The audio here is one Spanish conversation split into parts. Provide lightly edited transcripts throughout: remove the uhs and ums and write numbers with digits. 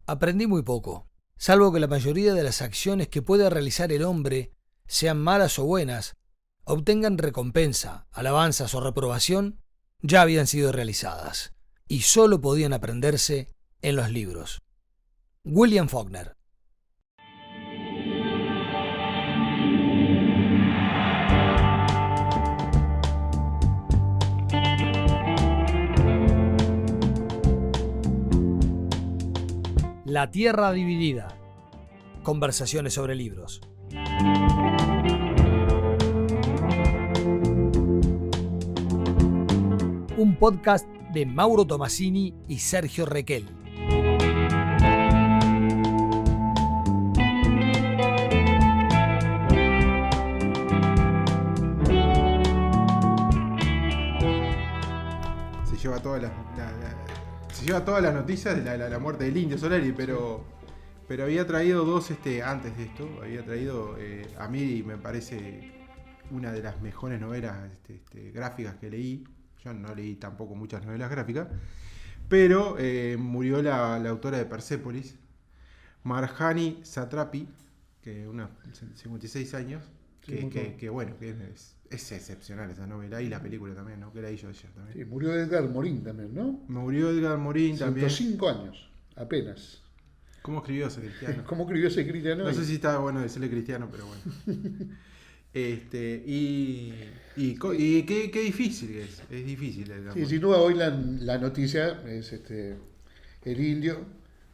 Aprendí muy poco, salvo que la mayoría de las acciones que puede realizar el hombre, sean malas o buenas, obtengan recompensa, alabanzas o reprobación, ya habían sido realizadas, y solo podían aprenderse en los libros. William Faulkner. La Tierra Dividida. Conversaciones sobre libros. Un podcast de Mauro Tomasini y Sergio Requel. Se lleva todas las noticias de la muerte del Indio Solari, pero había traído dos antes de esto. Había traído, a mí me parece una de las mejores novelas gráficas que leí. Yo no leí tampoco muchas novelas gráficas, pero murió la autora de Persépolis, Marjani Satrapi, que unos 56 años, que bueno, que es excepcional esa novela, y la película también, ¿no? Que la hizo ella también. Sí, murió Edgar Morin también, ¿no? Murió Edgar Morin también. 105 años, apenas. ¿Cómo escribió ese cristiano? ¿Cómo escribió ese cristiano? No sé si está bueno decirle cristiano, pero bueno. Y qué difícil que es difícil. Sí, sin duda hoy la noticia es el Indio,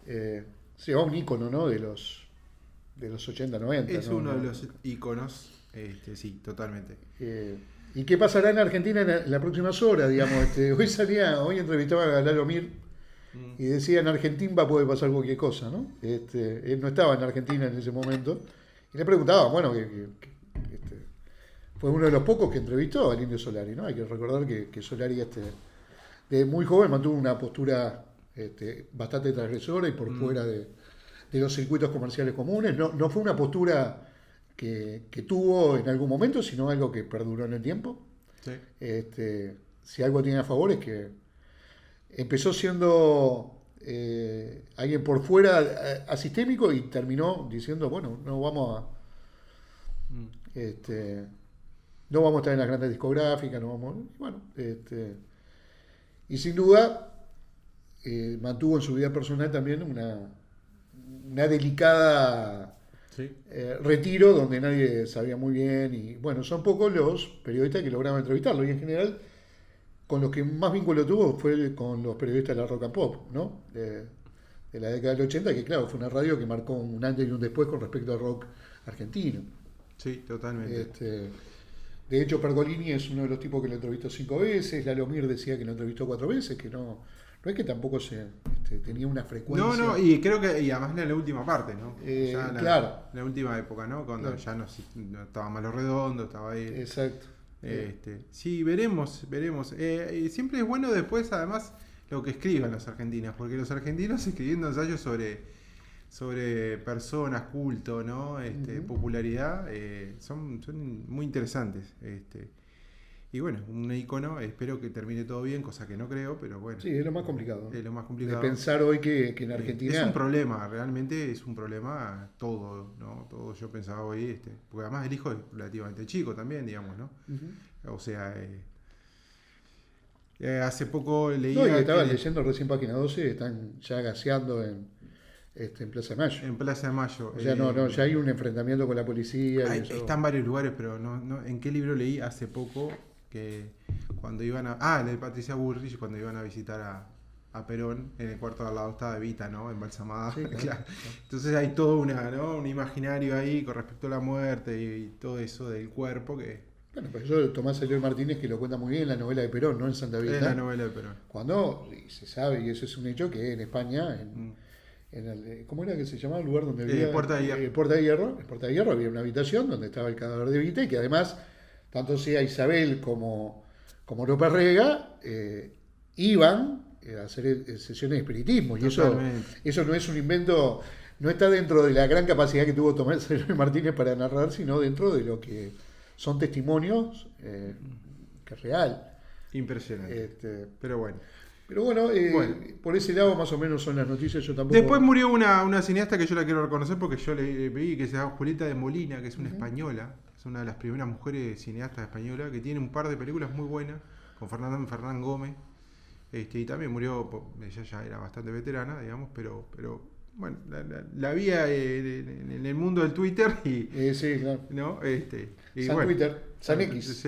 se va un ícono, ¿no? de los 80, 90. Es ¿no? uno de los íconos, sí, totalmente. ¿Y qué pasará en Argentina en las próximas horas, digamos? Hoy entrevistaba a Lalo Mir y decía, en Argentina puede pasar cualquier cosa, ¿no? Él no estaba en Argentina en ese momento y le preguntaba, bueno, fue uno de los pocos que entrevistó al Indio Solari, ¿no? Hay que recordar que Solari de muy joven mantuvo una postura bastante transgresora y por fuera de los circuitos comerciales comunes. No fue una postura que tuvo en algún momento, sino algo que perduró en el tiempo. Sí. Si algo tiene a favor es que empezó siendo alguien por fuera asistémico y terminó diciendo, bueno, no vamos a estar en las grandes discográficas, no vamos, bueno, y sin duda mantuvo en su vida personal también una delicada retiro donde nadie sabía muy bien, y bueno, son pocos los periodistas que lograban entrevistarlo, y en general con los que más vínculo tuvo fue con los periodistas de la rock and pop, ¿no? De la década del 80, que claro, fue una radio que marcó un antes y un después con respecto al rock argentino. Sí, totalmente. De hecho, Pergolini es uno de los tipos que lo entrevistó 5 veces, Lalo Mir decía que lo entrevistó 4 veces, que no es que tampoco tenía una frecuencia. No, y creo que además en la última parte, ¿no? Claro. La última época, ¿no? Cuando ya no estaba Malo Redondo, estaba ahí. Exacto. Sí, veremos. Y siempre es bueno después, además, lo que escriban los argentinos, porque los argentinos escribiendo ensayos sobre personas, culto, ¿no? Popularidad, son muy interesantes. Y bueno, un icono, espero que termine todo bien, cosa que no creo, pero bueno. Sí, es lo más complicado. Es lo más complicado. De pensar hoy que en Argentina... Es un problema, realmente es un problema todo, ¿no? Todo yo pensaba hoy, porque además el hijo es relativamente chico también, digamos, ¿no? O sea, hace poco leía... No, y estaba leyendo recién página 12, están ya gaseando en Plaza de Mayo. En Plaza de Mayo. O sea, ya hay un enfrentamiento con la policía. Está en varios lugares, pero no, ¿en qué libro leí hace poco? Que cuando iban el de Patricia Bullrich, cuando iban a visitar a Perón, en el cuarto de al lado estaba Evita, ¿no? Embalsamada. Sí, claro. Entonces hay todo un imaginario ahí con respecto a la muerte y todo eso del cuerpo que... Bueno, pues eso Tomás Eloy Martínez, que lo cuenta muy bien en la novela de Perón, ¿no? En Santa Evita. En la novela de Perón. Cuando se sabe, y eso es un hecho, que en España, ¿cómo era que se llamaba el lugar donde vivía? Puerta de Hierro. El Puerta de Hierro. El Puerta de Hierro había una habitación donde estaba el cadáver de Evita, y que además, tanto sea Isabel como López Rega, iban a hacer sesiones de espiritismo. Y eso no es un invento, no está dentro de la gran capacidad que tuvo Tomás Eloy Martínez para narrar, sino dentro de lo que son testimonios que es real. Impresionante. Pero bueno. Pero bueno, Bueno. por ese lado más o menos son las noticias. Yo tampoco... Después murió una cineasta que yo la quiero reconocer porque yo le vi, que se llama Julieta de Molina, que es una española, es una de las primeras mujeres cineastas españolas, que tiene un par de películas muy buenas, con Fernán Gómez, y también murió, ella ya era bastante veterana, digamos, pero bueno, la vi en el mundo del Twitter y... sí, claro. ¿no? Y San bueno, Twitter, San X.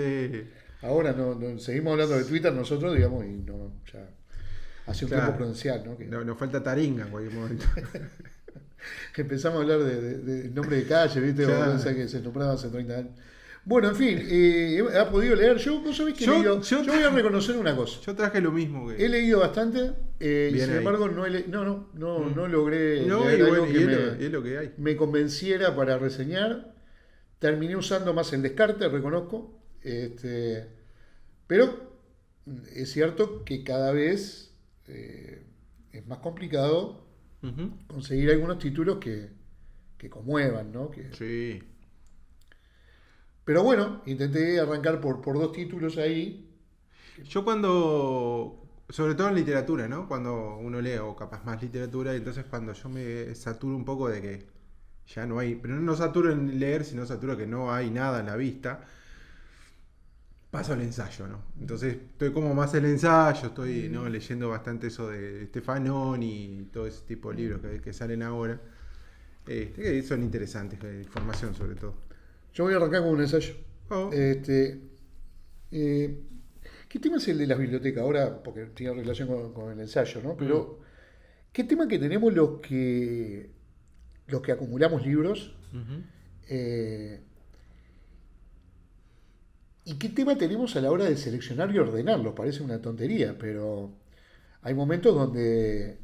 Ahora no, seguimos hablando de Twitter nosotros, digamos, y no, ya hace un claro, tiempo prudencial, ¿no? Que nos falta taringa en cualquier momento. empezamos a hablar de nombre de calle, ¿viste? Claro. O sea, que se nombraba hace 30 años. Bueno, en fin, ¿ha podido leer? Vos sabés que he leído. Yo voy a reconocer una cosa. Yo traje lo mismo que... He leído bastante, y sin ahí. embargo no logré No, leer y algo bueno, que es lo que hay. me convenciera para reseñar. Terminé usando más el descarte, reconozco. Pero es cierto que cada vez es más complicado conseguir algunos títulos que conmuevan, ¿no? Sí. Pero bueno, intenté arrancar por dos títulos ahí. Yo cuando, sobre todo en literatura, ¿no? Cuando uno lee, o capaz más literatura, entonces cuando yo me saturo un poco de que ya no hay, pero no saturo en leer, sino saturo que no hay nada en la vista, paso al ensayo, ¿no? Entonces estoy como más el ensayo, estoy, ¿no?, leyendo bastante eso de Stefanoni y todo ese tipo de libros que salen ahora, que son interesantes, de información sobre todo. Yo voy a arrancar con un ensayo. Oh. ¿Qué tema es el de las bibliotecas? Ahora, porque tiene relación con el ensayo, ¿no? Pero, ¿qué tema que tenemos los que acumulamos libros? ¿Y qué tema tenemos a la hora de seleccionar y ordenarlos? Parece una tontería, pero hay momentos donde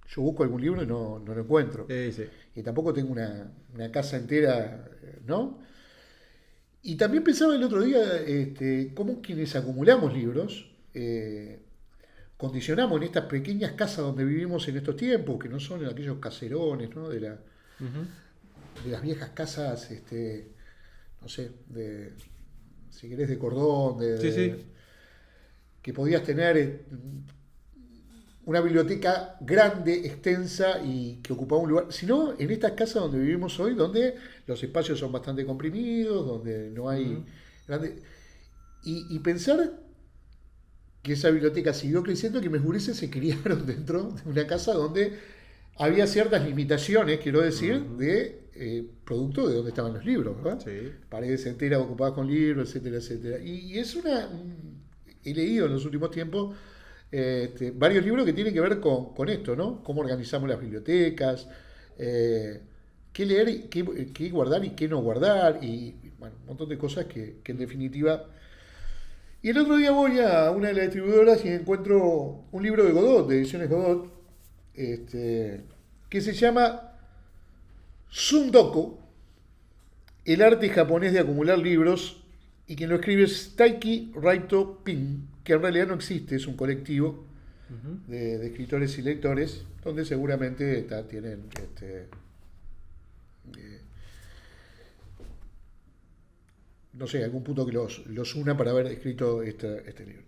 yo busco algún libro y no lo encuentro. Sí. Y tampoco tengo una casa entera, ¿no? Y también pensaba el otro día cómo quienes acumulamos libros condicionamos en estas pequeñas casas donde vivimos en estos tiempos, que no son aquellos caserones, ¿no? De las viejas casas, no sé, si querés, de cordón, que podías tener una biblioteca grande, extensa y que ocupaba un lugar, sino en estas casas donde vivimos hoy, donde los espacios son bastante comprimidos, donde no hay y pensar que esa biblioteca siguió creciendo, que mis gurises se criaron dentro de una casa donde había ciertas limitaciones, quiero decir, de producto de donde estaban los libros, ¿verdad? Sí. Paredes enteras ocupadas con libros, etcétera, etcétera. Y es he leído en los últimos tiempos varios libros que tienen que ver con esto, ¿no? Cómo organizamos las bibliotecas, qué leer, qué guardar y qué no guardar, y bueno, un montón de cosas que en definitiva... Y el otro día voy a una de las distribuidoras y encuentro un libro de Godot, de Ediciones Godot, que se llama Sundoku, el arte japonés de acumular libros, y quien lo escribe es Taiki Raito Pin, que en realidad no existe, es un colectivo de escritores y lectores, donde seguramente tienen no sé, algún punto que los una para haber escrito este libro.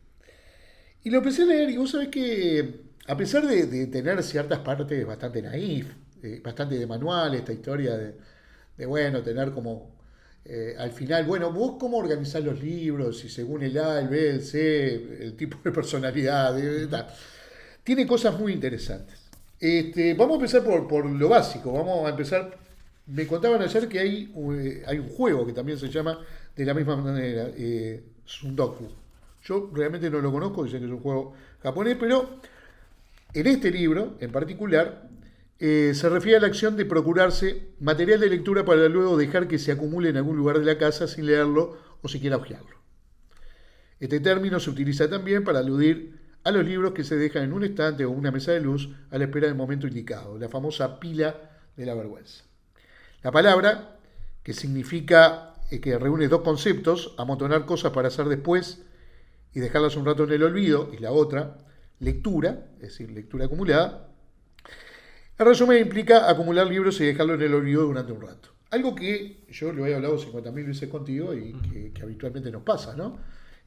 Y lo empecé a leer, y vos sabés que, a pesar de tener ciertas partes bastante naif, bastante de manual, esta historia de bueno, tener como al final, bueno, vos cómo organizás los libros, y según el A, el B, el C, el tipo de personalidad, tiene cosas muy interesantes. Vamos a empezar por lo básico, vamos a empezar. Me contaban ayer que hay un juego que también se llama de la misma manera, Sundoku. Yo realmente no lo conozco, dicen que es un juego japonés, pero en este libro en particular se refiere a la acción de procurarse material de lectura para luego dejar que se acumule en algún lugar de la casa sin leerlo o siquiera hojearlo. Este término se utiliza también para aludir a los libros que se dejan en un estante o una mesa de luz a la espera del momento indicado, la famosa pila de la vergüenza. La palabra, que significa que reúne dos conceptos, amontonar cosas para hacer después y dejarlas un rato en el olvido, y la otra, lectura, es decir, lectura acumulada, en resumen implica acumular libros y dejarlos en el olvido durante un rato. Algo que yo lo he hablado 50.000 veces contigo y que habitualmente nos pasa, ¿no?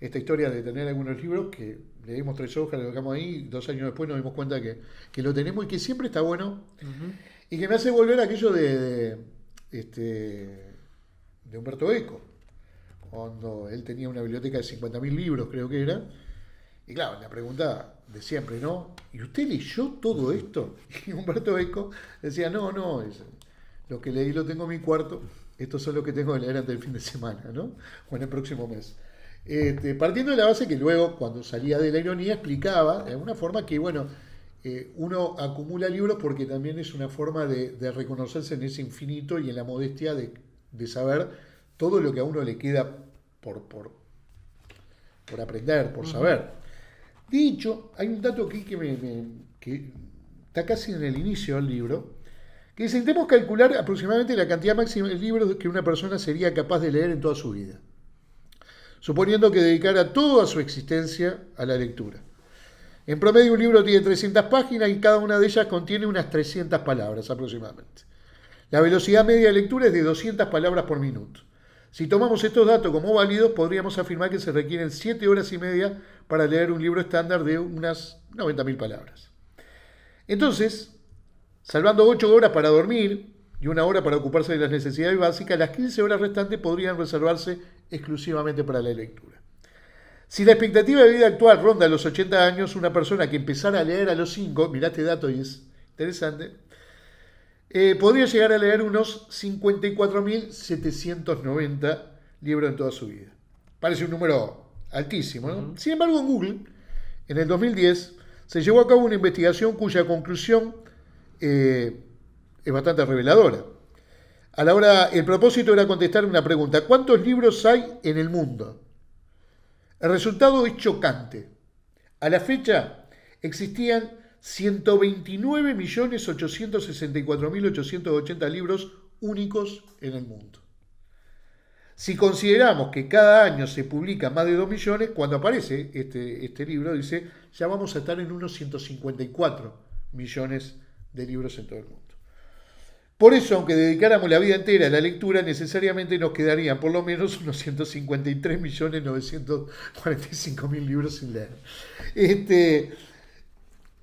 esta historia de tener algunos libros que leímos 3 hojas, lo dejamos ahí, 2 años después nos dimos cuenta que lo tenemos y que siempre está bueno. Y que me hace volver a aquello de Humberto Eco, cuando él tenía una biblioteca de 50.000 libros, creo que era. Y claro, la pregunta de siempre, ¿no? ¿Y usted leyó todo esto? Y Humberto Eco decía, no, lo que leí lo tengo en mi cuarto, estos son los que tengo que leer antes del fin de semana, ¿no? O en el próximo mes. Partiendo de la base que luego, cuando salía de la ironía, explicaba de alguna forma que, bueno, uno acumula libros porque también es una forma de reconocerse en ese infinito y en la modestia de saber todo lo que a uno le queda por aprender, por saber. De hecho, hay un dato aquí que está casi en el inicio del libro, que dice, intentemos calcular aproximadamente la cantidad máxima de libros que una persona sería capaz de leer en toda su vida, suponiendo que dedicara toda su existencia a la lectura. En promedio un libro tiene 300 páginas y cada una de ellas contiene unas 300 palabras aproximadamente. La velocidad media de lectura es de 200 palabras por minuto. Si tomamos estos datos como válidos, podríamos afirmar que se requieren 7 horas y media para leer un libro estándar de unas 90.000 palabras. Entonces, salvando 8 horas para dormir y 1 hora para ocuparse de las necesidades básicas, las 15 horas restantes podrían reservarse exclusivamente para la lectura. Si la expectativa de vida actual ronda los 80 años, una persona que empezara a leer a los 5, mirá este dato y es interesante, podría llegar a leer unos 54.790 libros en toda su vida. Parece un número altísimo, ¿no? Sin embargo, en Google, en el 2010, se llevó a cabo una investigación cuya conclusión es bastante reveladora. A la hora, el propósito era contestar una pregunta: ¿cuántos libros hay en el mundo? El resultado es chocante. A la fecha existían 129.864.880 libros únicos en el mundo. Si consideramos que cada año se publican más de 2 millones, cuando aparece este libro, dice, ya vamos a estar en unos 154 millones de libros en todo el mundo. Por eso, aunque dedicáramos la vida entera a la lectura, necesariamente nos quedarían por lo menos unos 153.945.000 libros sin leer.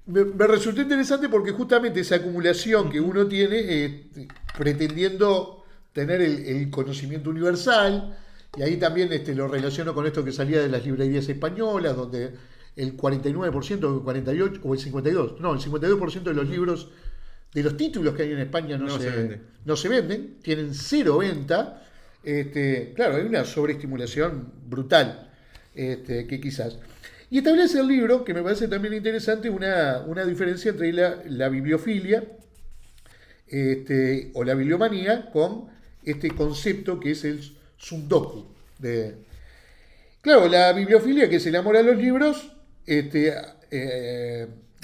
Me resultó interesante porque justamente esa acumulación que uno tiene, pretendiendo tener el conocimiento universal, y ahí también lo relaciono con esto que salía de las librerías españolas, donde el 49%, el 48% o el 52% de los libros, de los títulos que hay en España no se venden, tienen 0 venta. Claro, hay una sobreestimulación brutal, que quizás. Y establece el libro, que me parece también interesante, una diferencia entre la bibliofilia o la bibliomanía con este concepto que es el sundoku. Claro, la bibliofilia, que es el amor a los libros,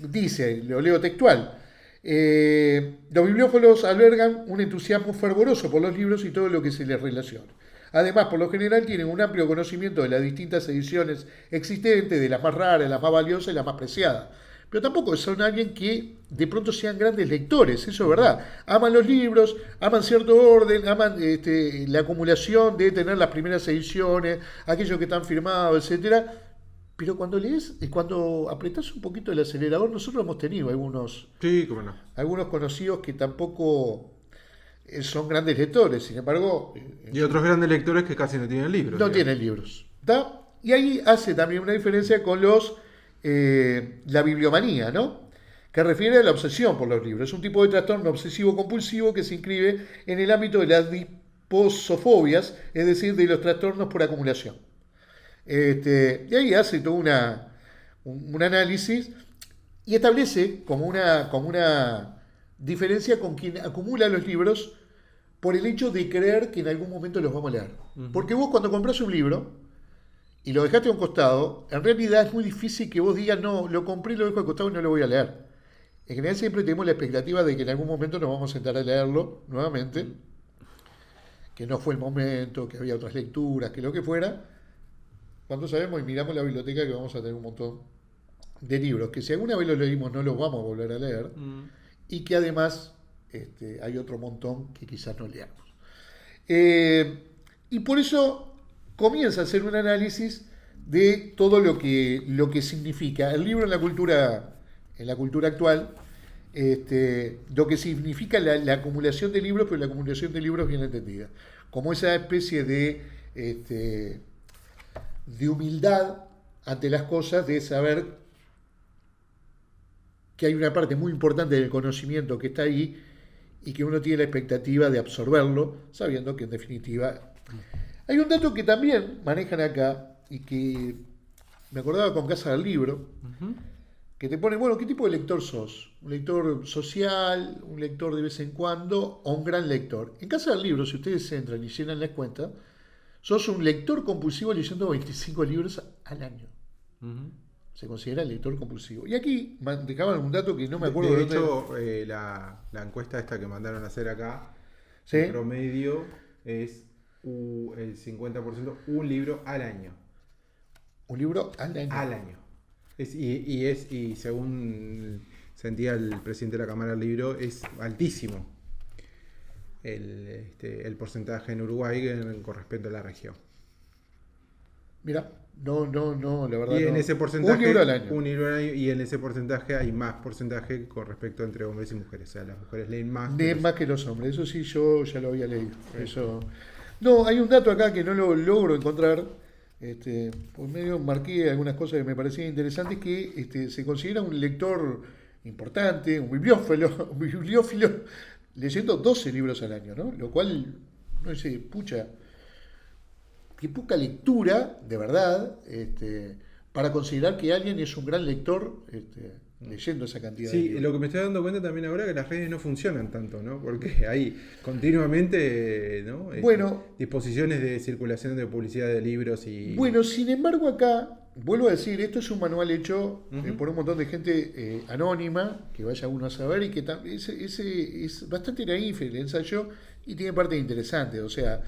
dice, lo leo textual, los bibliófilos albergan un entusiasmo fervoroso por los libros y todo lo que se les relaciona. Además, por lo general, tienen un amplio conocimiento de las distintas ediciones existentes, de las más raras, las más valiosas y las más preciadas. Pero tampoco son alguien que de pronto sean grandes lectores, eso es verdad. Aman los libros, aman cierto orden, aman la acumulación de tener las primeras ediciones, aquellos que están firmados, etcétera. Pero cuando lees, cuando apretás un poquito el acelerador, nosotros hemos tenido algunos conocidos que tampoco son grandes lectores, sin embargo... Y otros grandes lectores que casi no tienen libros. No tienen libros. ¿Tá? Y ahí hace también una diferencia con la bibliomanía, ¿no? Que refiere a la obsesión por los libros. Es un tipo de trastorno obsesivo-compulsivo que se inscribe en el ámbito de las disposofobias, es decir, de los trastornos por acumulación. Y ahí hace todo un análisis y establece como una diferencia con quien acumula los libros por el hecho de creer que en algún momento los vamos a leer. Porque vos, cuando compras un libro y lo dejaste a un costado, en realidad es muy difícil que vos digas, no, lo compré, lo dejo al costado y no lo voy a leer. En general siempre tenemos la expectativa de que en algún momento nos vamos a sentar a leerlo nuevamente, que no fue el momento, que había otras lecturas, que lo que fuera. Cuando sabemos y miramos la biblioteca que vamos a tener un montón de libros, que si alguna vez los leímos no los vamos a volver a leer, y que además hay otro montón que quizás no leamos. Y por eso comienza a hacer un análisis de todo lo que significa el libro en la cultura actual, lo que significa la acumulación de libros, pero la acumulación de libros bien entendida, como esa especie de humildad ante las cosas, de saber que hay una parte muy importante del conocimiento que está ahí y que uno tiene la expectativa de absorberlo, sabiendo que en definitiva... Hay un dato que también manejan acá y que me acordaba con Casa del Libro, que te pone, bueno, ¿qué tipo de lector sos? ¿Un lector social, un lector de vez en cuando o un gran lector? En Casa del Libro, si ustedes entran y llenan las cuentas, sos un lector compulsivo leyendo 25 libros al año. Se considera lector compulsivo. Y aquí dejaban un dato que no me acuerdo de dónde. hecho, la encuesta esta que mandaron a hacer acá, ¿Sí? el promedio es el 50%, un libro al año. Un libro al año. Al año. Y según sentía el presidente de la Cámara del Libro, es altísimo el porcentaje en Uruguay con respecto a la región. Mira, no, la verdad. Y en no. ese porcentaje, un libro al año. Un libro al año, y en ese porcentaje hay más porcentaje con respecto entre hombres y mujeres. O sea, las mujeres leen más. Leen más que los hombres, eso sí, yo ya lo había leído. Sí. Eso. No, hay un dato acá que no lo logro encontrar. Por medio marqué algunas cosas que me parecían interesantes, que se considera un lector importante, un bibliófilo, leyendo 12 libros al año, ¿no? Lo cual, no sé, pucha, qué poca lectura, de verdad, para considerar que alguien es un gran lector leyendo esa cantidad de libros. Sí, lo que me estoy dando cuenta también ahora es que las redes no funcionan tanto, ¿no? Porque hay continuamente, ¿no? Bueno, disposiciones de circulación de publicidad de libros y... Bueno, sin embargo acá, vuelvo a decir, esto es un manual hecho por un montón de gente anónima, que vaya uno a saber, y que es bastante naif el ensayo y tiene partes interesantes, o sea...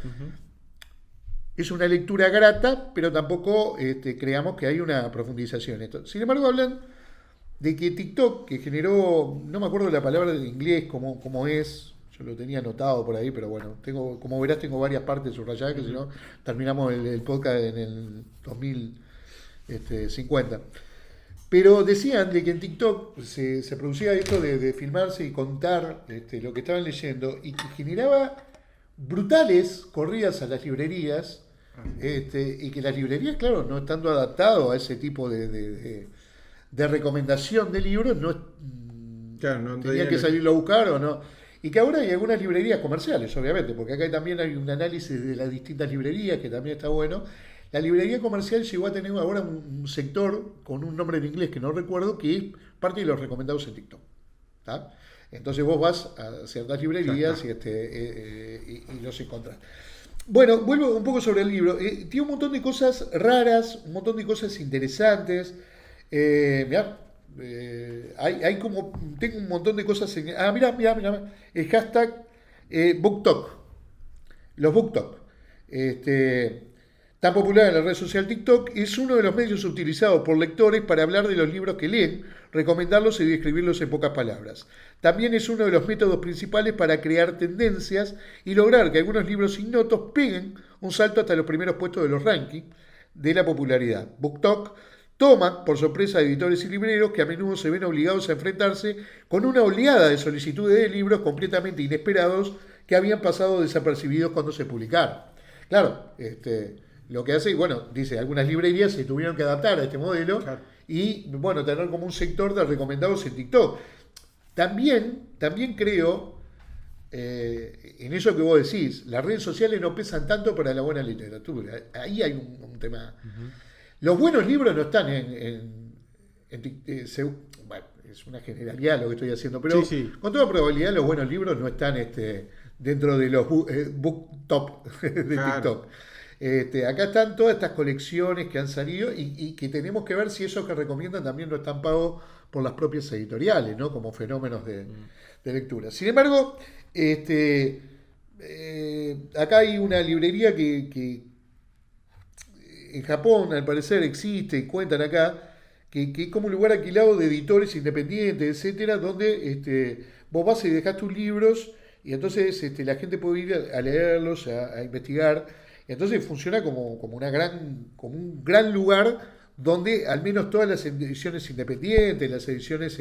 Es una lectura grata, pero tampoco creamos que hay una profundización en esto. Sin embargo, hablan de que TikTok, que generó, no me acuerdo la palabra en inglés, cómo es, yo lo tenía anotado por ahí, pero bueno, como verás, tengo varias partes subrayadas, que si no, terminamos el podcast en el 2050. Pero decían de que en TikTok se producía esto de filmarse y contar lo que estaban leyendo, y que generaba brutales corridas a las librerías, y que las librerías, claro, no estando adaptadas a ese tipo de recomendación de libros, no tenían que salirlo a buscar o no. Y que ahora hay algunas librerías comerciales, obviamente, porque acá también hay un análisis de las distintas librerías que también está bueno. La librería comercial llegó a tener ahora un sector con un nombre en inglés que no recuerdo, que es parte de los recomendados en TikTok. ¿Tá? Entonces vos vas a ciertas librerías y los encontrás. Bueno, vuelvo un poco sobre el libro. Tiene un montón de cosas raras, un montón de cosas interesantes. Mirá, hay como, tengo un montón de cosas en... mirá, el hashtag BookTok, los BookTok, tan popular en la red social TikTok, es uno de los medios utilizados por lectores para hablar de los libros que leen, recomendarlos y describirlos en pocas palabras. También es uno de los métodos principales para crear tendencias y lograr que algunos libros ignotos peguen un salto hasta los primeros puestos de los rankings de la popularidad. BookTok toma por sorpresa a editores y libreros que a menudo se ven obligados a enfrentarse con una oleada de solicitudes de libros completamente inesperados que habían pasado desapercibidos cuando se publicaron. Claro, lo que hace, bueno, dice, algunas librerías se tuvieron que adaptar a este modelo, claro, y, bueno, tener como un sector de recomendados en TikTok. También creo, en eso que vos decís, las redes sociales no pesan tanto para la buena literatura. Ahí hay un tema... Los buenos libros no están en bueno, es una generalidad lo que estoy haciendo, pero con toda probabilidad los buenos libros no están dentro de los BookTok de TikTok. Acá están todas estas colecciones que han salido y que tenemos que ver si esos que recomiendan también no están pagos por las propias editoriales, ¿no? Como fenómenos de lectura. Sin embargo, acá hay una librería que en Japón al parecer existe y cuentan acá que es como un lugar alquilado de editores independientes, etcétera, donde vos vas y dejás tus libros y entonces la gente puede ir a leerlos, a investigar, Entonces funciona como un gran lugar donde al menos todas las ediciones independientes, las ediciones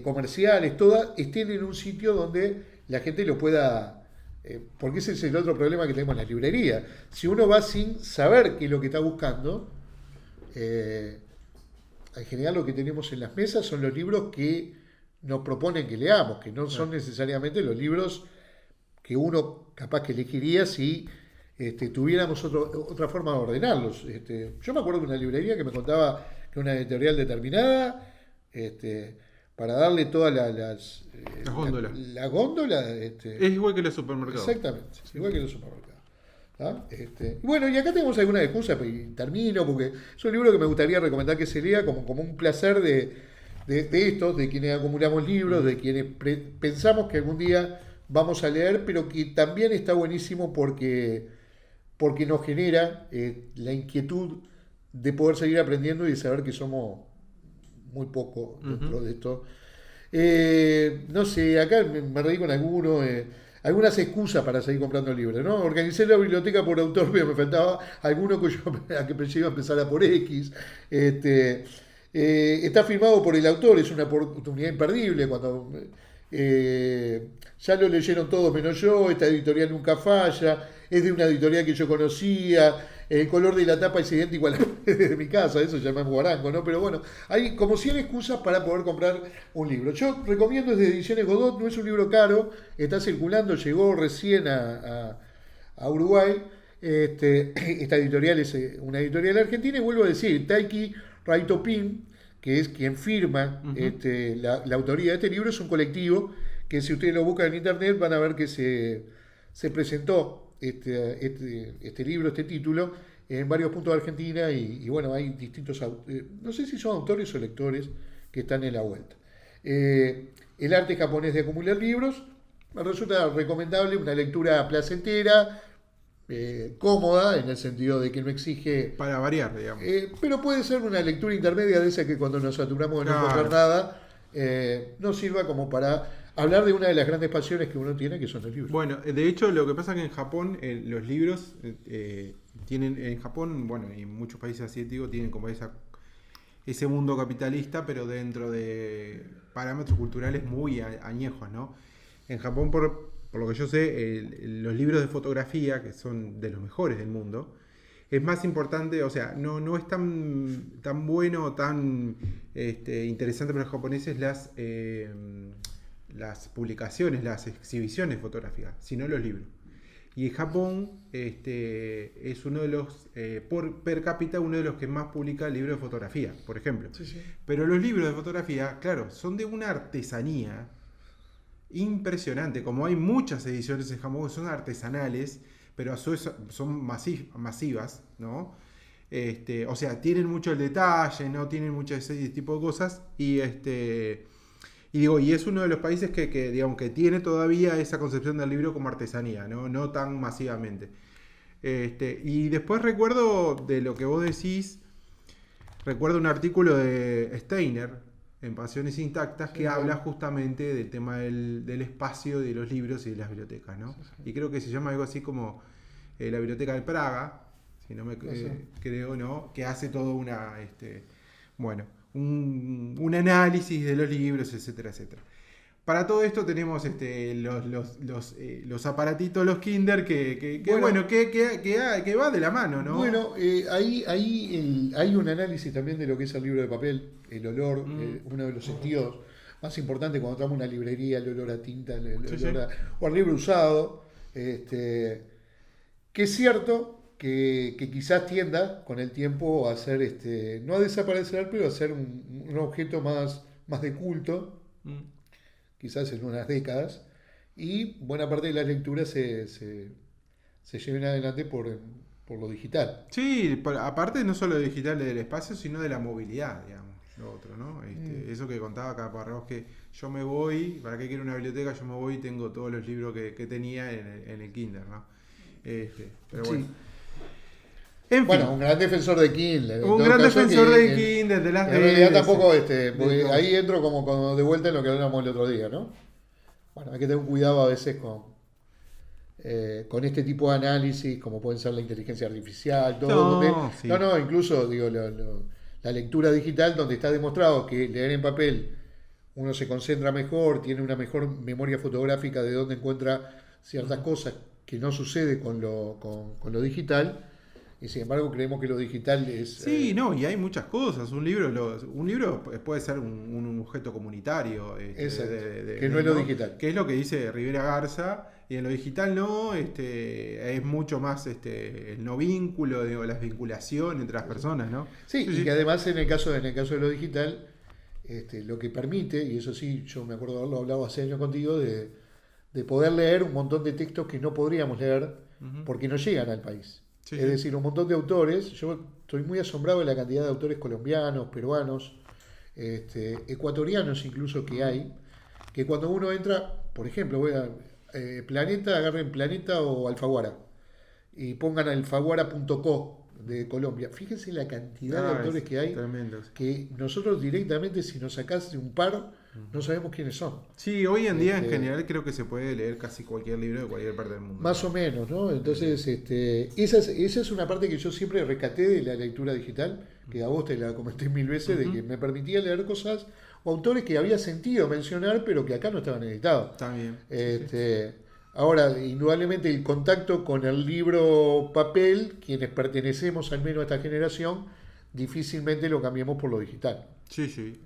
comerciales, todas estén en un sitio donde la gente lo pueda... porque ese es el otro problema que tenemos en la librería. Si uno va sin saber qué es lo que está buscando, en general lo que tenemos en las mesas son los libros que nos proponen que leamos, que no son necesariamente los libros que uno capaz que elegiría si tuviéramos otra forma de ordenarlos. Yo me acuerdo de una librería que me contaba que una editorial determinada, para darle todas las góndolas. La góndola. Es igual que los supermercados. Exactamente, igual que los supermercados. ¿Ah? Bueno, y acá tenemos alguna excusa, y termino, porque es un libro que me gustaría recomendar que se lea como un placer de estos, de quienes acumulamos libros, de quienes pensamos que algún día vamos a leer, pero que también está buenísimo porque nos genera la inquietud de poder seguir aprendiendo y de saber que somos muy poco dentro de esto. No sé, acá me reí con algunas excusas para seguir comprando libros, ¿no? Organicé la biblioteca por autor, pero me faltaba alguno que yo iba a empezar a por X. Está firmado por el autor, es una oportunidad imperdible cuando ya lo leyeron todos menos yo, esta editorial nunca falla, es de una editorial que yo conocía, el color de la tapa es idéntico a la de mi casa, eso ya me es guarango, ¿no? Pero bueno, hay como 100 excusas para poder comprar un libro. Yo recomiendo, es de Ediciones Godot, no es un libro caro, está circulando, llegó recién a Uruguay. Esta editorial es una editorial argentina, y vuelvo a decir, Taiki Raitopin, que es quien firma la autoría de este libro, es un colectivo que, si ustedes lo buscan en internet, van a ver que se presentó este libro, este título, en varios puntos de Argentina, y bueno, hay distintos, no sé si son autores o lectores que están en la vuelta. El arte japonés de acumular libros me resulta recomendable, una lectura placentera, cómoda, en el sentido de que no exige... Para variar, digamos. Pero puede ser una lectura intermedia de esa que cuando nos saturamos de no encontrar nada, nos sirva como para hablar de una de las grandes pasiones que uno tiene, que son los libros. Bueno, de hecho, lo que pasa es que en Japón los libros tienen, en Japón, bueno, y en muchos países asiáticos tienen como ese mundo capitalista, pero dentro de parámetros culturales muy añejos, ¿no? En Japón, por lo que yo sé, los libros de fotografía, que son de los mejores del mundo, es más importante, o sea, no es tan bueno, tan interesante para los japoneses las publicaciones, las exhibiciones fotográficas, sino los libros. Y en Japón es uno de los, por per cápita, uno de los que más publica libros de fotografía, por ejemplo. Sí, sí. Pero los libros de fotografía, claro, son de una artesanía impresionante. Como hay muchas ediciones en Japón que son artesanales, pero a su vez son masivas, ¿no? O sea, tienen mucho el detalle, no tienen mucho ese tipo de cosas, y es uno de los países que digamos, que tiene todavía esa concepción del libro como artesanía, no tan masivamente. Y después recuerdo de lo que vos decís, recuerdo un artículo de Steiner en Pasiones Intactas, que habla justamente del tema del espacio de los libros y de las bibliotecas, ¿no? Y creo que se llama algo así como la Biblioteca de Praga, si no me creo, ¿no? Que hace todo un análisis de los libros, etcétera, etcétera. Para todo esto tenemos los aparatitos, los Kinder, que va de la mano, ¿no? Bueno, ahí hay un análisis también de lo que es el libro de papel, el olor, uno de los sentidos más importantes cuando entramos a una librería, el olor a tinta, o al libro usado, que es cierto que quizás tienda con el tiempo a ser, no a desaparecer, pero a ser un objeto más de culto, quizás en unas décadas, y buena parte de las lecturas se lleven adelante por lo digital. Sí, aparte no solo digital del espacio, sino de la movilidad, digamos, lo otro, ¿no? Eso que contaba acá Parrós, que yo me voy, ¿para qué quiero una biblioteca? Yo me voy y tengo todos los libros que tenía en el Kinder, ¿no? Pero bueno. Sí. En fin, un gran defensor de Kindle. Un gran defensor de Kindle, de las redes. En realidad tampoco, porque ahí entro como de vuelta en lo que hablamos el otro día, ¿no? Bueno, hay que tener cuidado a veces con este tipo de análisis, como pueden ser la inteligencia artificial, todo. No, Donde, sí. no, incluso digo, la lectura digital, donde está demostrado que leer en papel uno se concentra mejor, tiene una mejor memoria fotográfica de dónde encuentra ciertas cosas que no sucede con lo digital, y sin embargo creemos que lo digital es... Sí, no, y hay muchas cosas. Un libro puede ser un objeto comunitario. Exacto, que no es lo digital. Que es lo que dice Rivera Garza. Y en lo digital no, es mucho más el no vínculo, digo, las vinculaciones entre las personas, ¿no? Sí, y que además en el caso de lo digital, lo que permite, y eso sí, yo me acuerdo de haberlo hablado hace años contigo, de poder leer un montón de textos que no podríamos leer porque no llegan al país. Sí, Es sí. decir, un montón de autores, yo estoy muy asombrado de la cantidad de autores colombianos, peruanos, ecuatorianos incluso que hay, que cuando uno entra, por ejemplo, Planeta, agarren Planeta o Alfaguara y pongan alfaguara.co de Colombia. Fíjense la cantidad de autores que hay, tremendo. que nosotros directamente, si nos sacás un par, no sabemos quiénes son. Sí, hoy en día en general creo que se puede leer casi cualquier libro de cualquier parte del mundo. Más o menos, ¿no? Entonces, esa es una parte que yo siempre rescaté de la lectura digital, que a vos te la comenté mil veces, de que me permitía leer cosas o autores que había sentido mencionar, pero que acá no estaban editados. También. Ahora, indudablemente el contacto con el libro papel, quienes pertenecemos al menos a esta generación, difícilmente lo cambiemos por lo digital. Sí, sí.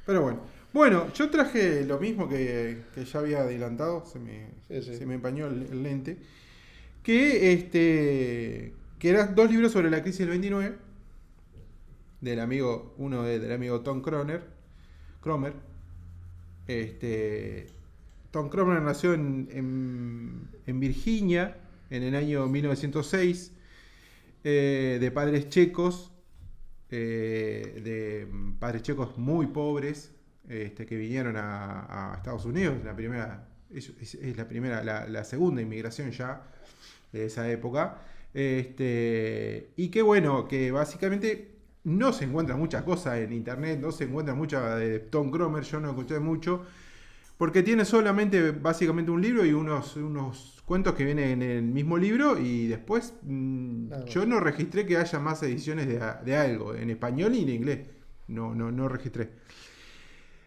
Pero bueno. Bueno, yo traje lo mismo que ya había adelantado, se me empañó el lente, que eran 2 libros sobre la crisis del 29, del amigo Tom Cromer. Tom Cromer nació en Virginia en el año 1906, de padres checos, muy pobres, que vinieron a Estados Unidos. La segunda inmigración ya de esa época. Y que bueno, que básicamente no se encuentran muchas cosas en internet, no se encuentra mucha de Tom Cromer, yo no escuché mucho, porque tiene solamente básicamente un libro y unos cuentos que vienen en el mismo libro, y después yo no registré que haya más ediciones de algo, en español y en inglés. No registré.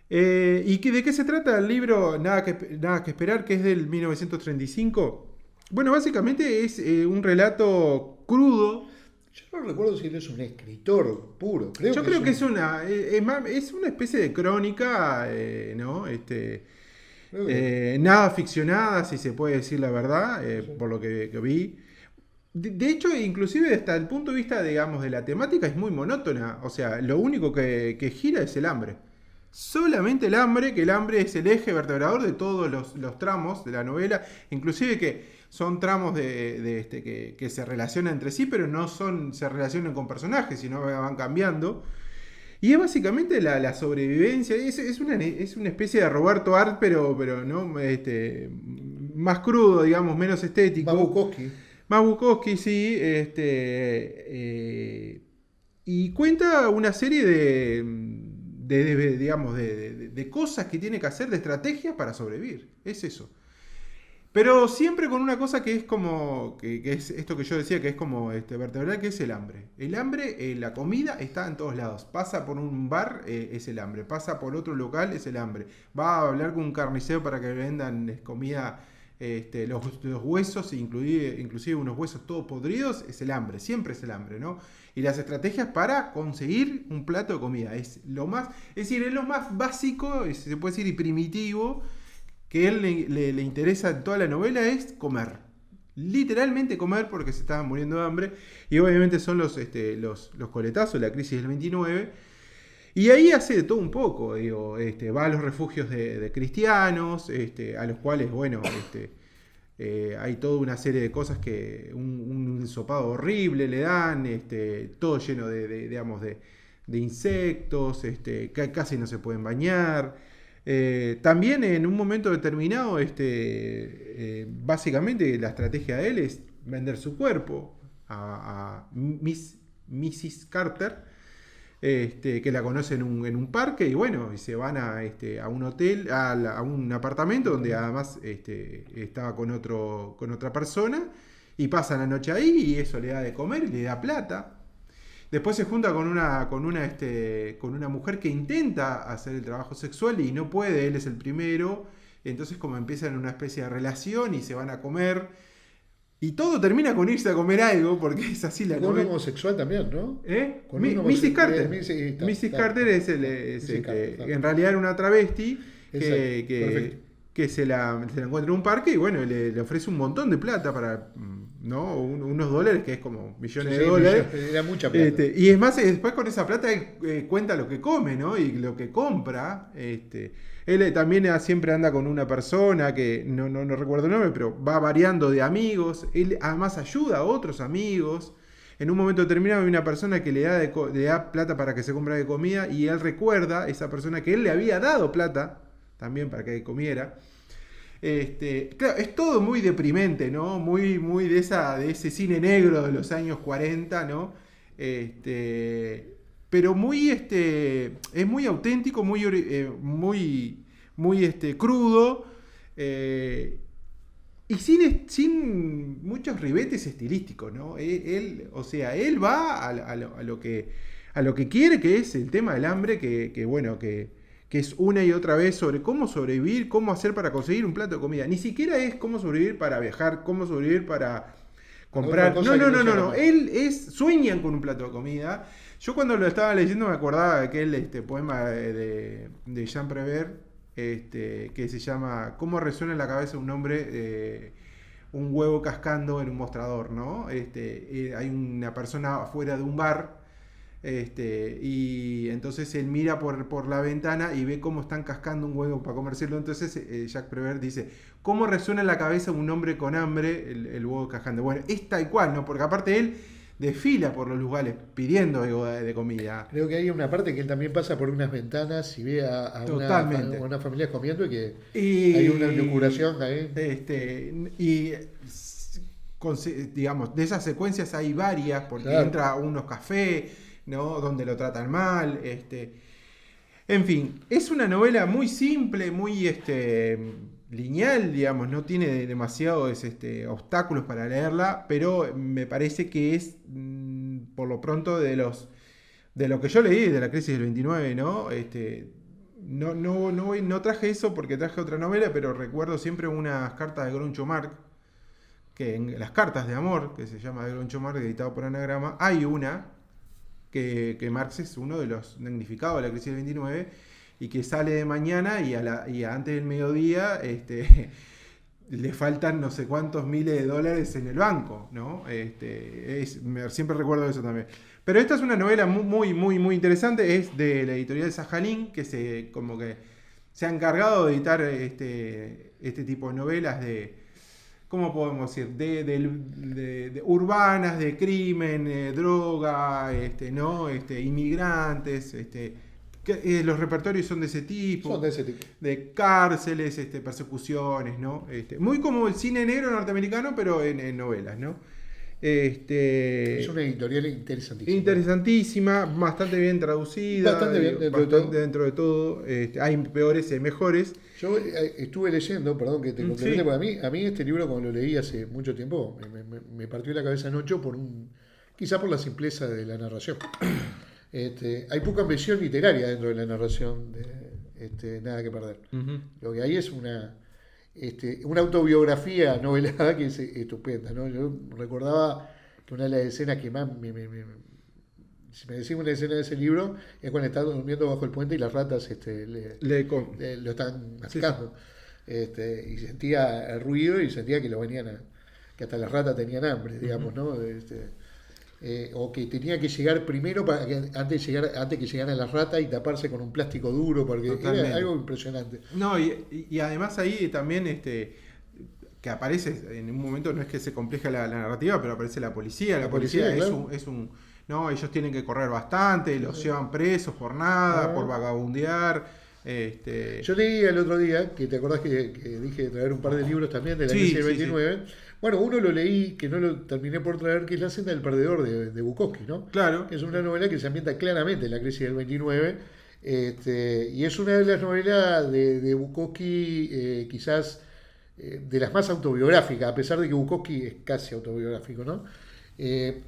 ¿Y de qué se trata el libro? Nada que esperar, que es del 1935. Bueno, básicamente es un relato crudo. Yo no recuerdo si él es un escritor puro. Yo creo que es una especie de crónica, ¿no? Nada ficcionada, si se puede decir la verdad, por lo que vi. De hecho, inclusive hasta el punto de vista, digamos, de la temática es muy monótona. O sea, lo único que gira es el hambre. Solamente el hambre, que el hambre es el eje vertebrador de todos los tramos de la novela, inclusive que son tramos que se relacionan entre sí, pero no se relacionan con personajes, sino que van cambiando. Y es básicamente la sobrevivencia, es una especie de Roberto Art, pero no más crudo, digamos, menos estético. Más Bukowski, sí. Y cuenta una serie de cosas que tiene que hacer, de estrategias para sobrevivir. Es eso. Pero siempre con una cosa que es como, que es esto que yo decía, que es como vertebral, que es el hambre. El hambre, la comida está en todos lados. Pasa por un bar, es el hambre. Pasa por otro local, es el hambre. Va a hablar con un carnicero para que le vendan comida, los huesos, inclusive unos huesos todos podridos, es el hambre. Siempre es el hambre, ¿no? Y las estrategias para conseguir un plato de comida. Es lo más básico, se puede decir, y primitivo, que él le interesa en toda la novela, es comer. Literalmente comer, porque se estaban muriendo de hambre. Y obviamente son los coletazos, la crisis del 29. Y ahí hace de todo un poco. Va a los refugios de cristianos, a los cuales, bueno, hay toda una serie de cosas que un ensopado horrible le dan, todo lleno de insectos, que casi no se pueden bañar. También en un momento determinado, básicamente la estrategia de él es vender su cuerpo a Mrs. Carter, que la conoce en un parque, y bueno, y se van a un hotel, a un apartamento donde además estaba con otra persona, y pasan la noche ahí, y eso le da de comer y le da plata. Después se junta con una mujer que intenta hacer el trabajo sexual y no puede, él es el primero. Entonces como empiezan una especie de relación y se van a comer. Y todo termina con irse a comer algo, porque es así la Con un novela. homosexual también, ¿no? Con Mrs. Carter. Mrs. Carter es en realidad era una travesti que se la encuentra en un parque y bueno, le ofrece un montón de plata para, ¿no? Unos dólares, que es como millones de dólares. Era mucha plata. Y es más, después con esa plata él cuenta lo que come, ¿no? Y lo que compra. Él también siempre anda con una persona que no recuerdo el nombre, pero va variando de amigos. Él además ayuda a otros amigos. En un momento determinado hay una persona que le da plata para que se compre de comida, y él recuerda a esa persona que él le había dado plata también para que comiera. Claro, es todo muy deprimente, ¿no? Muy, muy de ese cine negro de los años 40, ¿no? Pero muy es muy auténtico, muy crudo, y sin muchos ribetes estilísticos, ¿no? Él va a lo que quiere, que es el tema del hambre, que es una y otra vez sobre cómo sobrevivir, cómo hacer para conseguir un plato de comida. Ni siquiera es cómo sobrevivir para viajar, cómo sobrevivir para comprar. No. Sueñan con un plato de comida. Yo cuando lo estaba leyendo me acordaba de aquel poema de Jean Prévert, que se llama ¿Cómo resuena en la cabeza de un hombre un huevo cascando en un mostrador, ¿no? Hay una persona afuera de un bar, y entonces él mira por la ventana y ve cómo están cascando un huevo para comérselo. Entonces Jacques Prévert dice, ¿cómo resuena en la cabeza de un hombre con hambre el huevo cascando? Bueno, es tal cual, ¿no? Porque aparte él desfila por los lugares pidiendo algo de comida. Creo que hay una parte que él también pasa por unas ventanas y ve a una familia comiendo, y hay una locuración ahí. Digamos, de esas secuencias hay varias, porque claro, entra a unos cafés, ¿no? Donde lo tratan mal. En fin, es una novela muy simple, muy lineal, digamos, no tiene demasiados obstáculos para leerla, pero me parece que es, por lo pronto, de lo que yo leí de la crisis del 29, ¿no? No traje eso porque traje otra novela, pero recuerdo siempre unas cartas de Groucho Marx, que en las cartas de amor, que se llama de Groucho Marx, editado por Anagrama, hay una que Marx es uno de los damnificados de la crisis del 29, y que sale de mañana y antes del mediodía le faltan no sé cuántos miles de dólares en el banco, ¿no? Siempre recuerdo eso también. Pero esta es una novela muy, muy, muy interesante, es de la editorial Sajalín, que se ha encargado de editar este tipo de novelas ¿cómo podemos decir? De urbanas, de crimen, droga, ¿no? Inmigrantes, los repertorios son de ese tipo. De cárceles, persecuciones, ¿no? Muy como el cine negro norteamericano, pero en novelas, ¿no? Es una editorial interesantísima. Interesantísima, bastante bien traducida. Bastante bien, dentro de todo. Hay peores y hay mejores. Yo estuve leyendo, perdón que te complemente, sí, porque a mí este libro, como lo leí hace mucho tiempo, me partió la cabeza en ocho quizá por la simpleza de la narración. Hay poca ambición literaria dentro de la narración de Nada que perder. Uh-huh. Lo que hay es una autobiografía novelada que es estupenda, ¿no? Yo recordaba que una de las escenas que más si me decís una escena de ese libro, es cuando está durmiendo bajo el puente y las ratas lo están mascando. Sí. Y sentía el ruido y sentía que que hasta las ratas tenían hambre, digamos, uh-huh, ¿no? O que tenía que llegar primero antes que llegaran las ratas y taparse con un plástico duro, porque totalmente, era algo impresionante. No, y además ahí también que aparece en un momento, no es que se compleja la narrativa, pero aparece la policía. La policía claro, no, ellos tienen que correr bastante, los llevan presos por nada, por vagabundear. Yo leí el otro día, que te acordás que dije traer un par de libros también de la Sí, crisis del sí, 29. Bueno, uno lo leí, que no lo terminé por traer, que es La senda del perdedor de Bukowski, ¿no? Claro. Que es una novela que se ambienta claramente en la crisis del 29. Y es una de las novelas de Bukowski, quizás de las más autobiográficas, a pesar de que Bukowski es casi autobiográfico, ¿no?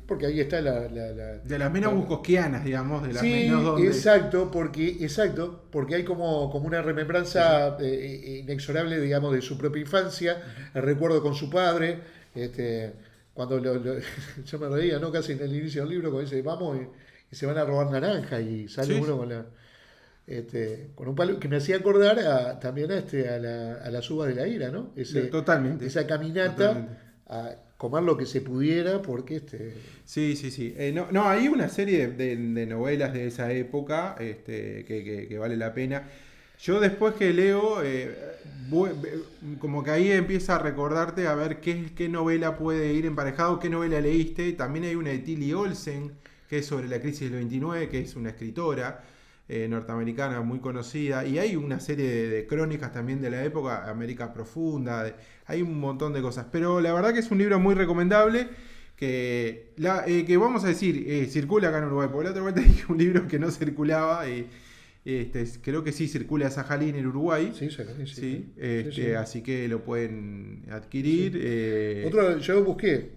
Porque ahí está De las menos bukowskianas, digamos, de las sí, menos donde... exacto, porque hay como una remembranza inexorable, digamos, de su propia infancia, el recuerdo con su padre, cuando yo me reía, ¿no? Casi en el inicio del libro, cuando dice, vamos y se van a robar naranja y sale Sí. uno con un palo que me hacía acordar también a las uvas de la ira, ¿no? Totalmente. Esa caminata Totalmente. a comer lo que se pudiera, porque Sí. No, hay una serie de novelas de esa época que vale la pena. Yo después que leo, como que ahí empieza a recordarte a ver qué novela puede ir emparejado, qué novela leíste. También hay una de Tilly Olsen, que es sobre la crisis del 29, que es una escritora norteamericana muy conocida, y hay una serie de crónicas también de la época, América Profunda, hay un montón de cosas, pero la verdad que es un libro muy recomendable, que vamos a decir, circula acá en Uruguay, porque la otra vez dije un libro que no circulaba, creo que sí circula Sajalín en Uruguay, sí. Así que lo pueden adquirir. Yo busqué,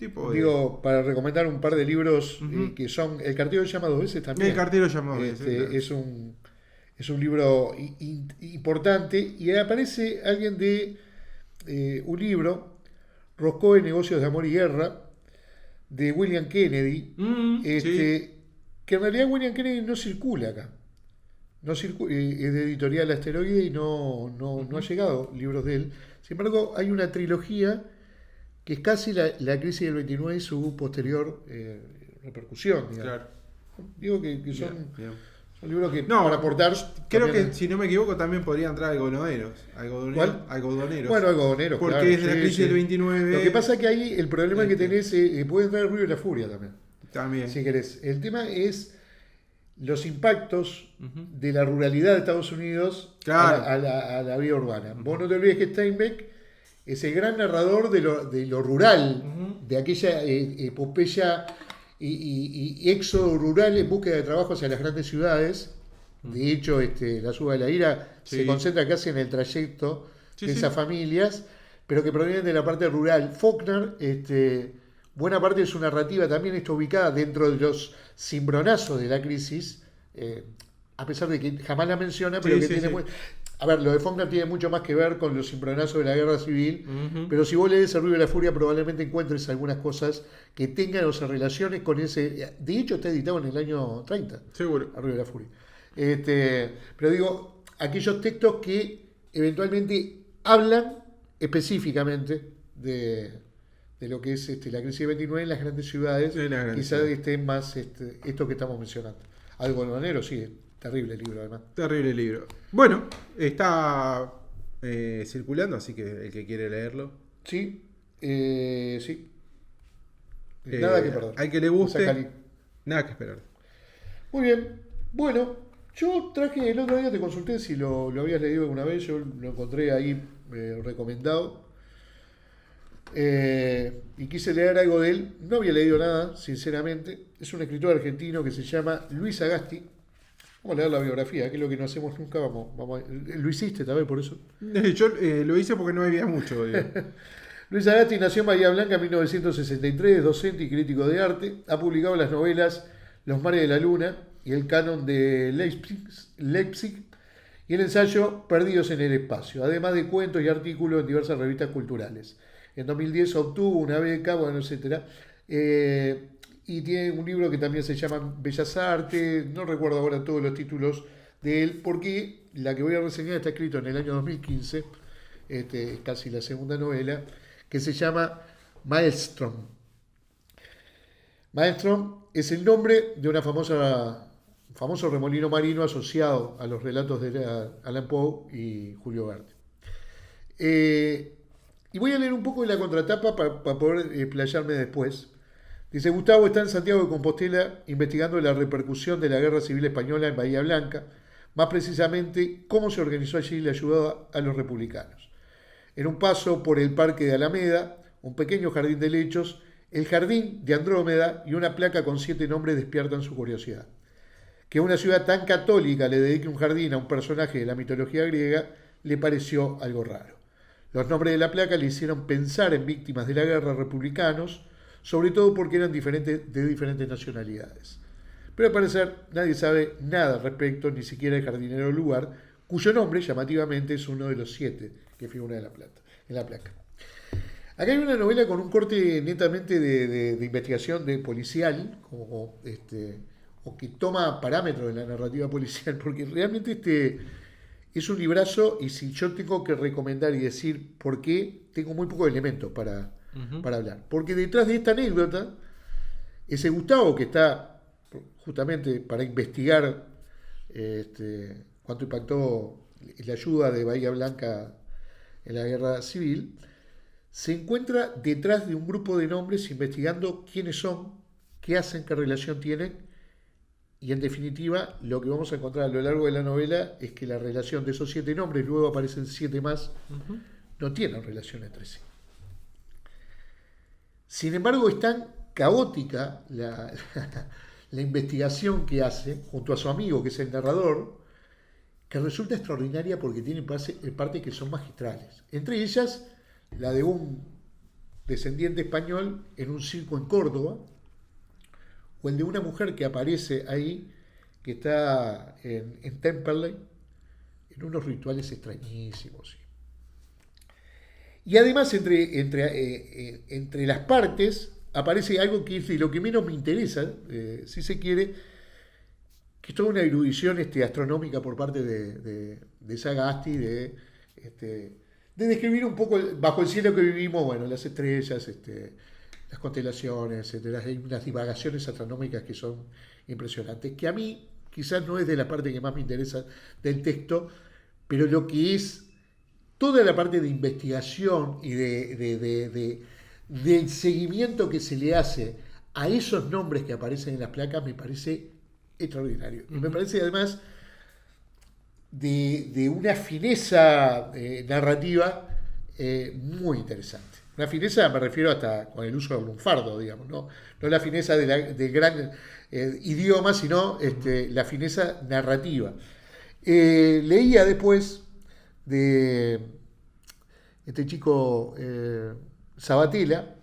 para recomendar un par de libros que son El cartero llama dos veces también. El cartero llama dos veces. Claro. Es un libro importante y aparece alguien de un libro, Roscoe de Negocios de Amor y Guerra, de William Kennedy, que en realidad William Kennedy no circula acá. Es de editorial Asteroide y no ha llegado libros de él. Sin embargo, hay una trilogía que es casi la crisis del 29 y su posterior repercusión. Digamos. Claro. Digo que son libros que para aportar. Creo que, si no me equivoco, también podría entrar algodoneros. ¿Cuál? Algodoneros. Bueno, algodoneros, porque claro, es de la crisis del 29. Lo que pasa es que ahí el problema que tenés, puede entrar el ruido y la furia también. También. Si querés. El tema es los impactos de la ruralidad de Estados Unidos a la vida urbana. Vos no te olvides que Steinbeck es el gran narrador de lo rural, de aquella epopeya y éxodo rural en búsqueda de trabajo hacia las grandes ciudades. De hecho, La suba de la ira se concentra casi en el trayecto de esas familias, pero que provienen de la parte rural. Faulkner, buena parte de su narrativa también está ubicada dentro de los cimbronazos de la crisis, a pesar de que jamás la menciona, pero tiene... A ver, lo de Faulkner tiene mucho más que ver con los cimbronazos de la guerra civil, pero si vos lees El ruido de la furia probablemente encuentres algunas cosas que tengan o se relaciones con ese... De hecho está editado en el año 30. Seguro. El ruido de la furia. Pero digo, aquellos textos que eventualmente hablan específicamente de lo que es la crisis de 29 en las grandes ciudades, quizás esté más esto que estamos mencionando. Algodonero, sí, terrible libro además. Terrible libro. Bueno, está circulando, así que el que quiere leerlo. Sí. Nada que perder. Al que le guste, nada que esperar. Muy bien. Bueno, yo traje el otro día, te consulté si lo habías leído alguna vez, yo lo encontré ahí recomendado. Y quise leer algo de él. No había leído nada, sinceramente. Es un escritor argentino que se llama Luis Agasti. Vamos a leer la biografía, que es lo que no hacemos nunca. ¿Lo hiciste también por eso? Yo lo hice porque no había mucho. Luis Agasti nació en Bahía Blanca en 1963, es docente y crítico de arte. Ha publicado las novelas Los mares de la luna y El canon de Leipzig y el ensayo Perdidos en el espacio, además de cuentos y artículos en diversas revistas culturales. En 2010 obtuvo una beca, etc. Y tiene un libro que también se llama Bellas Artes, no recuerdo ahora todos los títulos de él, porque la que voy a reseñar está escrito en el año 2015, es casi la segunda novela, que se llama Maelstrom. Maelstrom es el nombre de un famoso remolino marino asociado a los relatos de Allan Poe y Julio Verne. Y voy a leer un poco de la contratapa para poder explayarme después. Dice: Gustavo está en Santiago de Compostela investigando la repercusión de la Guerra Civil Española en Bahía Blanca. más precisamente cómo se organizó allí la ayuda a los republicanos. En un paso por el Parque de Alameda, un pequeño jardín de helechos, el Jardín de Andrómeda y una placa con 7 nombres despiertan su curiosidad. Que una ciudad tan católica le dedique un jardín a un personaje de la mitología griega le pareció algo raro. Los nombres de la placa le hicieron pensar en víctimas de la guerra republicanos, sobre todo porque eran de diferentes nacionalidades. Pero al parecer nadie sabe nada al respecto, ni siquiera el jardinero del lugar, cuyo nombre llamativamente es uno de los 7 que figura en la placa. Acá hay una novela con un corte netamente de investigación de policial, o que toma parámetros de la narrativa policial, porque realmente es un librazo, y si yo tengo que recomendar y decir por qué, tengo muy pocos elementos para hablar. Porque detrás de esta anécdota, ese Gustavo que está justamente para investigar cuánto impactó la ayuda de Bahía Blanca en la guerra civil, se encuentra detrás de un grupo de nombres investigando quiénes son, qué hacen, qué relación tienen, y en definitiva lo que vamos a encontrar a lo largo de la novela es que la relación de esos 7 nombres, luego aparecen 7 más, no tienen relación entre sí. Sin embargo, es tan caótica la investigación que hace junto a su amigo, que es el narrador, que resulta extraordinaria porque tiene partes que son magistrales. Entre ellas, la de un descendiente español en un circo en Córdoba, o el de una mujer que aparece ahí, que está en Temperley, en unos rituales extrañísimos. Y además, entre las partes, aparece algo que es de lo que menos me interesa, si se quiere, que es toda una erudición astronómica por parte de Sagasti, de describir un poco bajo el cielo que vivimos, bueno, las estrellas, las constelaciones, hay unas divagaciones astronómicas que son impresionantes, que a mí quizás no es de la parte que más me interesa del texto, pero lo que es toda la parte de investigación y del seguimiento que se le hace a esos nombres que aparecen en las placas me parece extraordinario. Y me parece además de una fineza narrativa muy interesante. Una fineza, me refiero hasta con el uso del lunfardo, digamos, no la fineza del gran idioma, sino la fineza narrativa. Leía después de este chico Sabatella,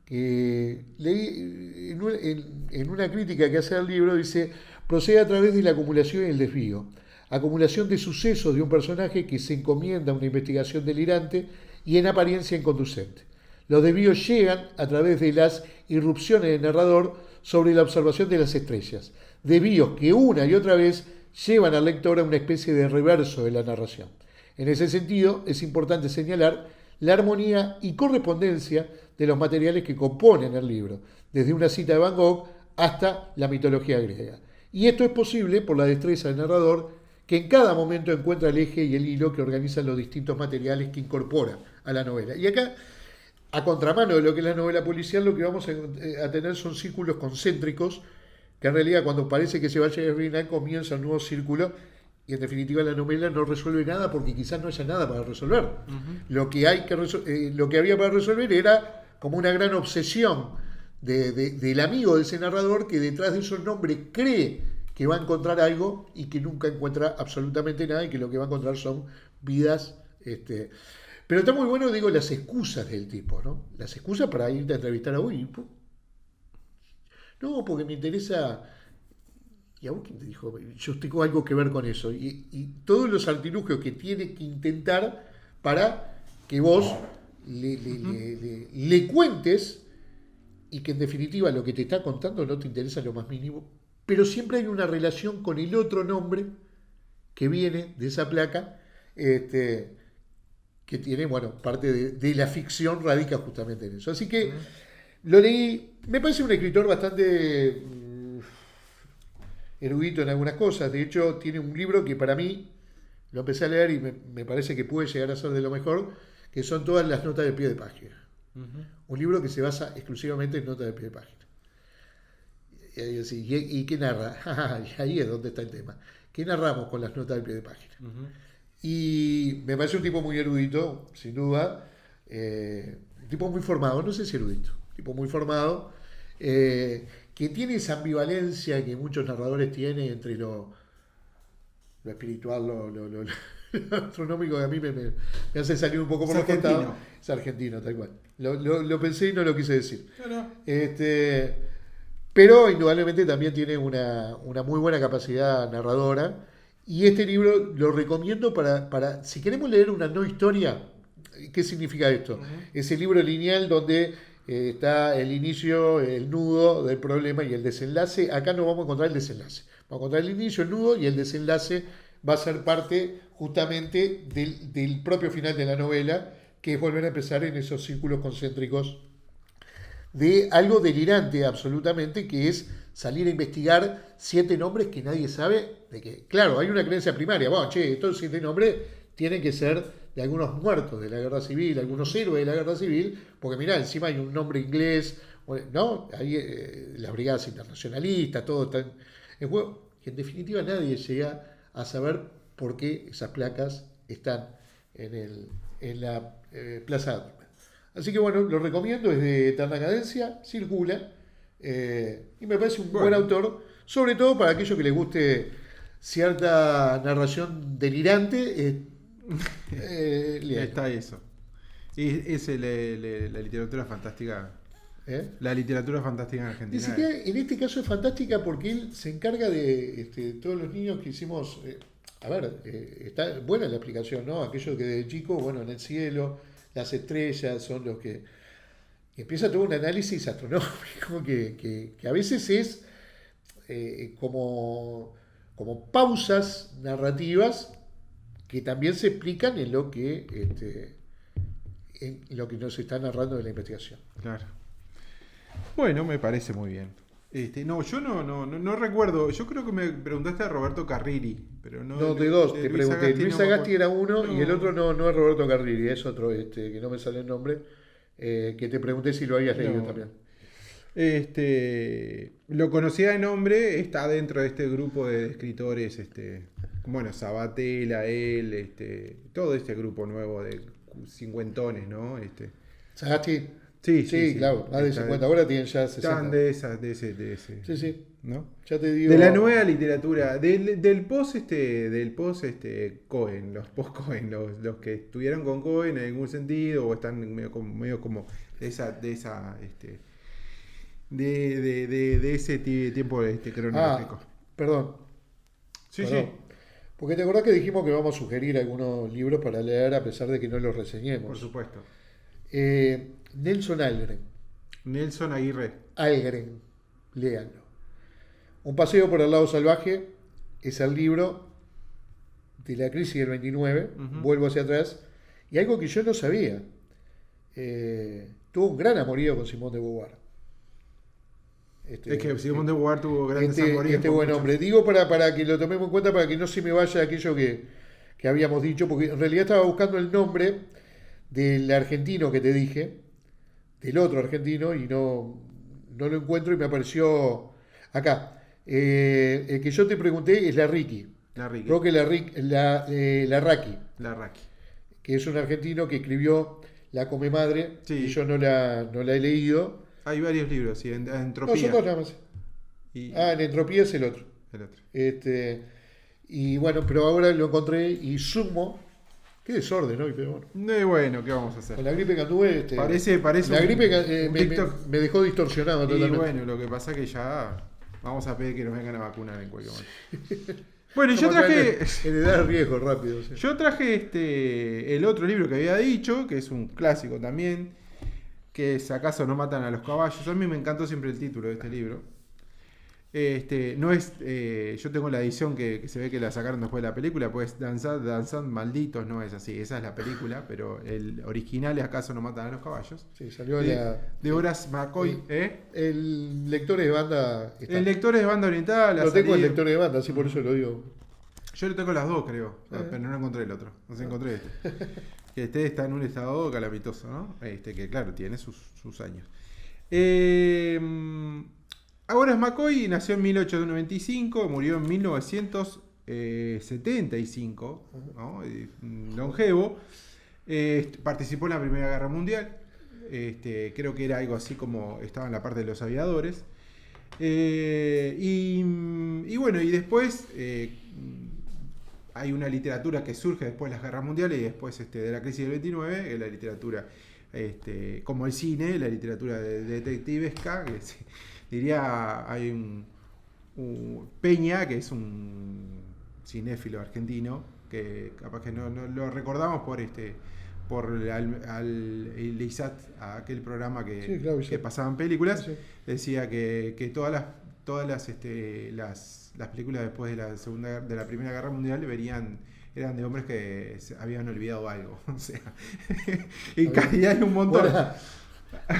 que leí en una crítica que hace al libro, dice: procede a través de la acumulación y el desvío, acumulación de sucesos de un personaje que se encomienda a una investigación delirante y en apariencia inconducente. Los desvíos llegan a través de las irrupciones del narrador sobre la observación de las estrellas, desvíos que una y otra vez llevan al lector a una especie de reverso de la narración. En ese sentido, es importante señalar la armonía y correspondencia de los materiales que componen el libro, desde una cita de Van Gogh hasta la mitología griega. Y esto es posible por la destreza del narrador, que en cada momento encuentra el eje y el hilo que organizan los distintos materiales que incorpora a la novela. Y acá, a contramano de lo que es la novela policial, lo que vamos a tener son círculos concéntricos, que en realidad cuando parece que se va a terminar comienza un nuevo círculo, y en definitiva la novela no resuelve nada porque quizás no haya nada para resolver. Lo que había para resolver era como una gran obsesión del amigo de ese narrador, que detrás de esos nombres cree que va a encontrar algo y que nunca encuentra absolutamente nada, y que lo que va a encontrar son vidas. Pero está muy bueno, digo, las excusas del tipo, ¿no? Las excusas para irte a entrevistar a hoy. No, porque me interesa. ¿Y a vos quién te dijo? Yo tengo algo que ver con eso. Y todos los artilugios que tiene que intentar para que vos le cuentes, y que en definitiva lo que te está contando no te interesa lo más mínimo, pero siempre hay una relación con el otro nombre que viene de esa placa, que tiene, bueno, parte de la ficción radica justamente en eso. Así que lo leí, me parece un escritor bastante erudito en algunas cosas. De hecho, tiene un libro que para mí, lo empecé a leer y me parece que puede llegar a ser de lo mejor, que son todas las notas de pie de página. Un libro que se basa exclusivamente en notas de pie de página. ¿Y qué narra? Ahí es donde está el tema. que narramos con las notas del pie de página. Ujú. Y me parece un tipo muy erudito, sin duda, un tipo muy formado, no sé si erudito, un tipo muy formado, que tiene esa ambivalencia que muchos narradores tienen entre lo espiritual, lo astronómico, que a mí me hace salir un poco por los costados. Es argentino, tal cual. Lo pensé y no lo quise decir. No. Pero indudablemente también tiene una muy buena capacidad narradora. Y este libro lo recomiendo para si queremos leer una no historia. ¿Qué significa esto? Ujú. Ese libro lineal donde está el inicio, el nudo del problema y el desenlace. Acá no vamos a encontrar el desenlace. Vamos a encontrar el inicio, el nudo, y el desenlace va a ser parte justamente del propio final de la novela, que es volver a empezar en esos círculos concéntricos de algo delirante absolutamente, que es salir a investigar 7 nombres que nadie sabe de que. Claro, hay una creencia primaria, bueno, estos 7 nombres tienen que ser de algunos muertos de la guerra civil, algunos héroes de la guerra civil, porque mirá, encima hay un nombre inglés, ¿no? Hay las brigadas internacionalistas, todo está en juego. Y en definitiva nadie llega a saber por qué esas placas están en la Plaza de Armas. Así que bueno, lo recomiendo, es de Eterna Cadencia, circula, y me parece un buen autor, sobre todo para aquellos que les guste cierta narración delirante. Está eso. Y es la literatura fantástica. La literatura fantástica en Argentina. Dice que en este caso es fantástica porque él se encarga de todos los niños que hicimos. Está buena la explicación, ¿no? Aquellos que de chico, bueno, en el cielo, las estrellas son los que. Empieza todo un análisis astronómico que a veces es como pausas narrativas que también se explican en lo que nos está narrando de la investigación. Claro. Bueno, me parece muy bien. Yo no recuerdo. Yo creo que me preguntaste a Roberto Carriri, pero no. No, de dos, te Luis pregunté. Agasti Luis no me Agasti era uno no. y el otro no es Roberto Carriri, es otro que no me sale el nombre, que te pregunté si lo habías leído No. también. Lo conocía de nombre, está dentro de este grupo de escritores, bueno, Sabatella, él, todo este grupo nuevo de cincuentones, ¿no? Sagasti. Sí, claro, más de 50, ahora tienen ya 60. Están de ese, Sí, ¿no? ya te digo. De la nueva literatura, del post Cohen, los post Cohen, los que estuvieron con Cohen en algún sentido o están medio como de ese tiempo cronológico. Perdón. Sí. Porque te acordás que dijimos que vamos a sugerir algunos libros para leer a pesar de que no los reseñemos. Por supuesto. Nelson Algren. Nelson Aguirre. Algren, léanlo. Un paseo por el lado salvaje es el libro de la crisis del 29, vuelvo hacia atrás, y algo que yo no sabía. Tuvo un gran amorío con Simón de Beauvoir. Es que Simón de Beauvoir tuvo grandes amoríos. Buen hombre. Digo para que lo tomemos en cuenta, para que no se me vaya aquello que habíamos dicho, porque en realidad estaba buscando el nombre del argentino que te dije, del otro argentino, y no lo encuentro y me apareció acá. El que yo te pregunté es Larraqui. Roque Larraqui, que es un argentino que escribió La Come Madre, y yo no la he leído. Hay varios libros, sí, Entropía. No, son dos nada más. En Entropía es el otro. Y bueno, pero ahora lo encontré y sumo. Qué desorden hoy, pero bueno. Bueno, ¿qué vamos a hacer? Con la gripe que anduve. Parece la gripe me dejó distorsionado totalmente. Y bueno, lo que pasa es que ya vamos a pedir que nos vengan a vacunar en cualquier momento. Bueno, yo traje. Heredar riesgo rápido. Sí. Yo traje el otro libro que había dicho, que es un clásico también, que es ¿Acaso no matan a los caballos? A mí me encantó siempre el título de este libro. No es, yo tengo la edición que se ve que la sacaron después de la película, pues Danzad Malditos no es así, esa es la película, pero el original es ¿Acaso no matan a los caballos? Sí, salió de Horace McCoy. El lector de banda. El lector de banda oriental. Lo tengo el lector de banda, así por eso lo digo. Yo lo tengo las dos, creo, pero no encontré el otro, no se encontré este. Que este está en un estado calamitoso, ¿no? Que claro, tiene sus años. Horace McCoy nació en 1895, murió en 1900. 75, ¿no? Longevo, participó en la Primera Guerra Mundial. Creo que era algo así como estaba en la parte de los aviadores. Y bueno, y después hay una literatura que surge después de las guerras mundiales y después de la crisis del 29, que es la literatura, como el cine, la literatura detectivesca, que diría, hay un Peña, que es un cinéfilo argentino, que capaz que no lo recordamos por el ISAT, aquel programa que, sí, claro, que pasaban películas, sí. decía que todas las películas después de la Primera Guerra Mundial eran de hombres que se habían olvidado algo. O sea, y hay un montón.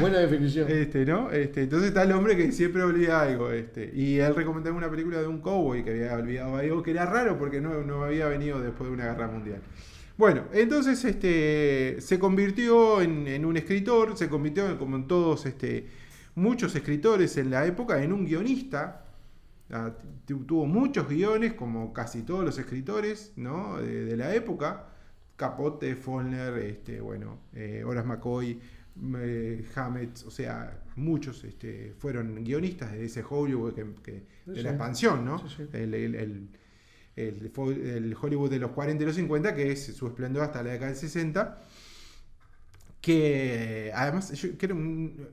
Buena definición. ¿No? Entonces está el hombre que siempre olvida algo. Y él recomendaba una película de un cowboy que había olvidado algo, que era raro porque no había venido después de una guerra mundial. Bueno, entonces se convirtió en un escritor, se convirtió, como en todos muchos escritores en la época, en un guionista. Tuvo muchos guiones, como casi todos los escritores, ¿no? de la época. Capote, Follner, Horace McCoy, Hammett, o sea, muchos fueron guionistas de ese Hollywood de la expansión, ¿no? Sí. El Hollywood de los 40 y los 50, que es su esplendor hasta la década del 60, que además yo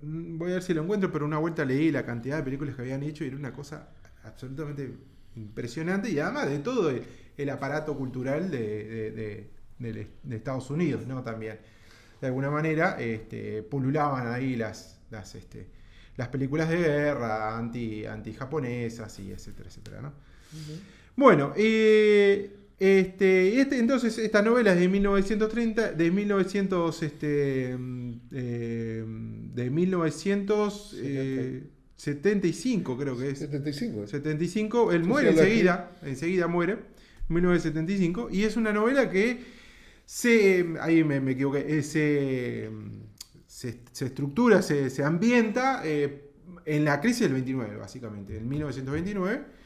voy a ver si lo encuentro, pero una vuelta leí la cantidad de películas que habían hecho y era una cosa absolutamente impresionante, y además de todo el aparato cultural de Estados Unidos, ¿no? También de alguna manera pululaban ahí las películas de guerra anti-japonesas y etcétera, etcétera, ¿no? Uh-huh. Bueno, entonces esta novela es de 1930, de 1975, creo que es. 75, él muere enseguida muere, 1975, y es una novela que ahí me equivoqué, se estructura, se ambienta en la crisis del 29, básicamente, en 1929,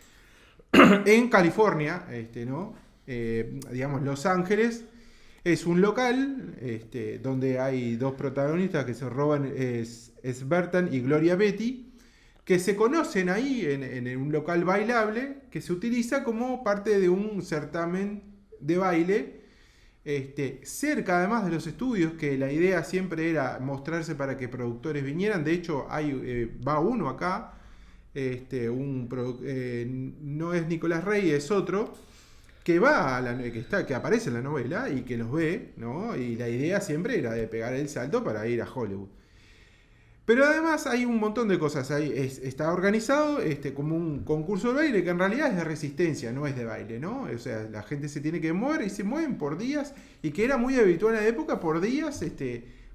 en California, ¿no? Digamos, Los Ángeles. Es un local donde hay dos protagonistas que se roban, es Bertan y Gloria Betty, que se conocen ahí en un local bailable que se utiliza como parte de un certamen de baile, cerca además de los estudios, que la idea siempre era mostrarse para que productores vinieran. De hecho, va uno acá, no es Nicolás Rey, es otro, que que aparece en la novela y que los ve, ¿no? Y la idea siempre era de pegar el salto para ir a Hollywood. Pero además hay un montón de cosas. Está organizado como un concurso de baile que en realidad es de resistencia, no es de baile, ¿no? O sea, la gente se tiene que mover y se mueven por días, y que era muy habitual en la época, por días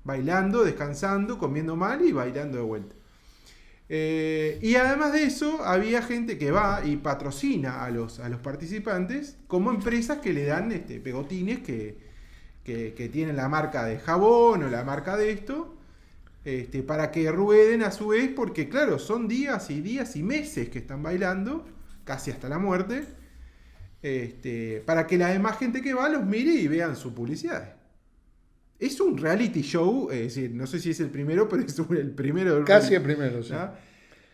bailando, descansando, comiendo mal y bailando de vuelta. Y además de eso, había gente que va y patrocina a los participantes, como empresas que le dan pegotines que tienen la marca de jabón o la marca de esto, para que rueden a su vez, porque claro, son días y días y meses que están bailando, casi hasta la muerte, para que la demás gente que va los mire y vean su publicidad. Es un reality show, es decir, no sé si es el primero, pero es el primero. Casi el primero, sí. ¿Ah?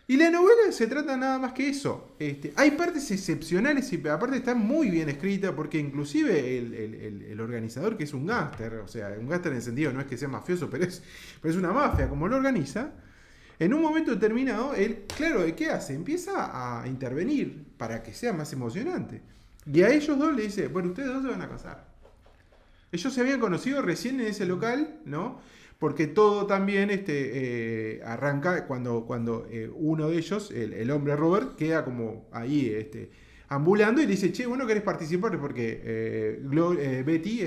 Y la novela se trata nada más que eso. Hay partes excepcionales y aparte está muy bien escrita, porque inclusive el organizador, que es un gángster, o sea, un gángster en el sentido no es que sea mafioso, pero es una mafia, como lo organiza, en un momento determinado, él, claro, ¿qué hace? Empieza a intervenir para que sea más emocionante. Y a ellos dos le dice, bueno, ustedes dos se van a casar. Ellos se habían conocido recién en ese local, ¿no? Porque todo también arranca cuando uno de ellos, el hombre Robert, queda como ahí ambulando y le dice, che, bueno, ¿querés participar? Porque Betty,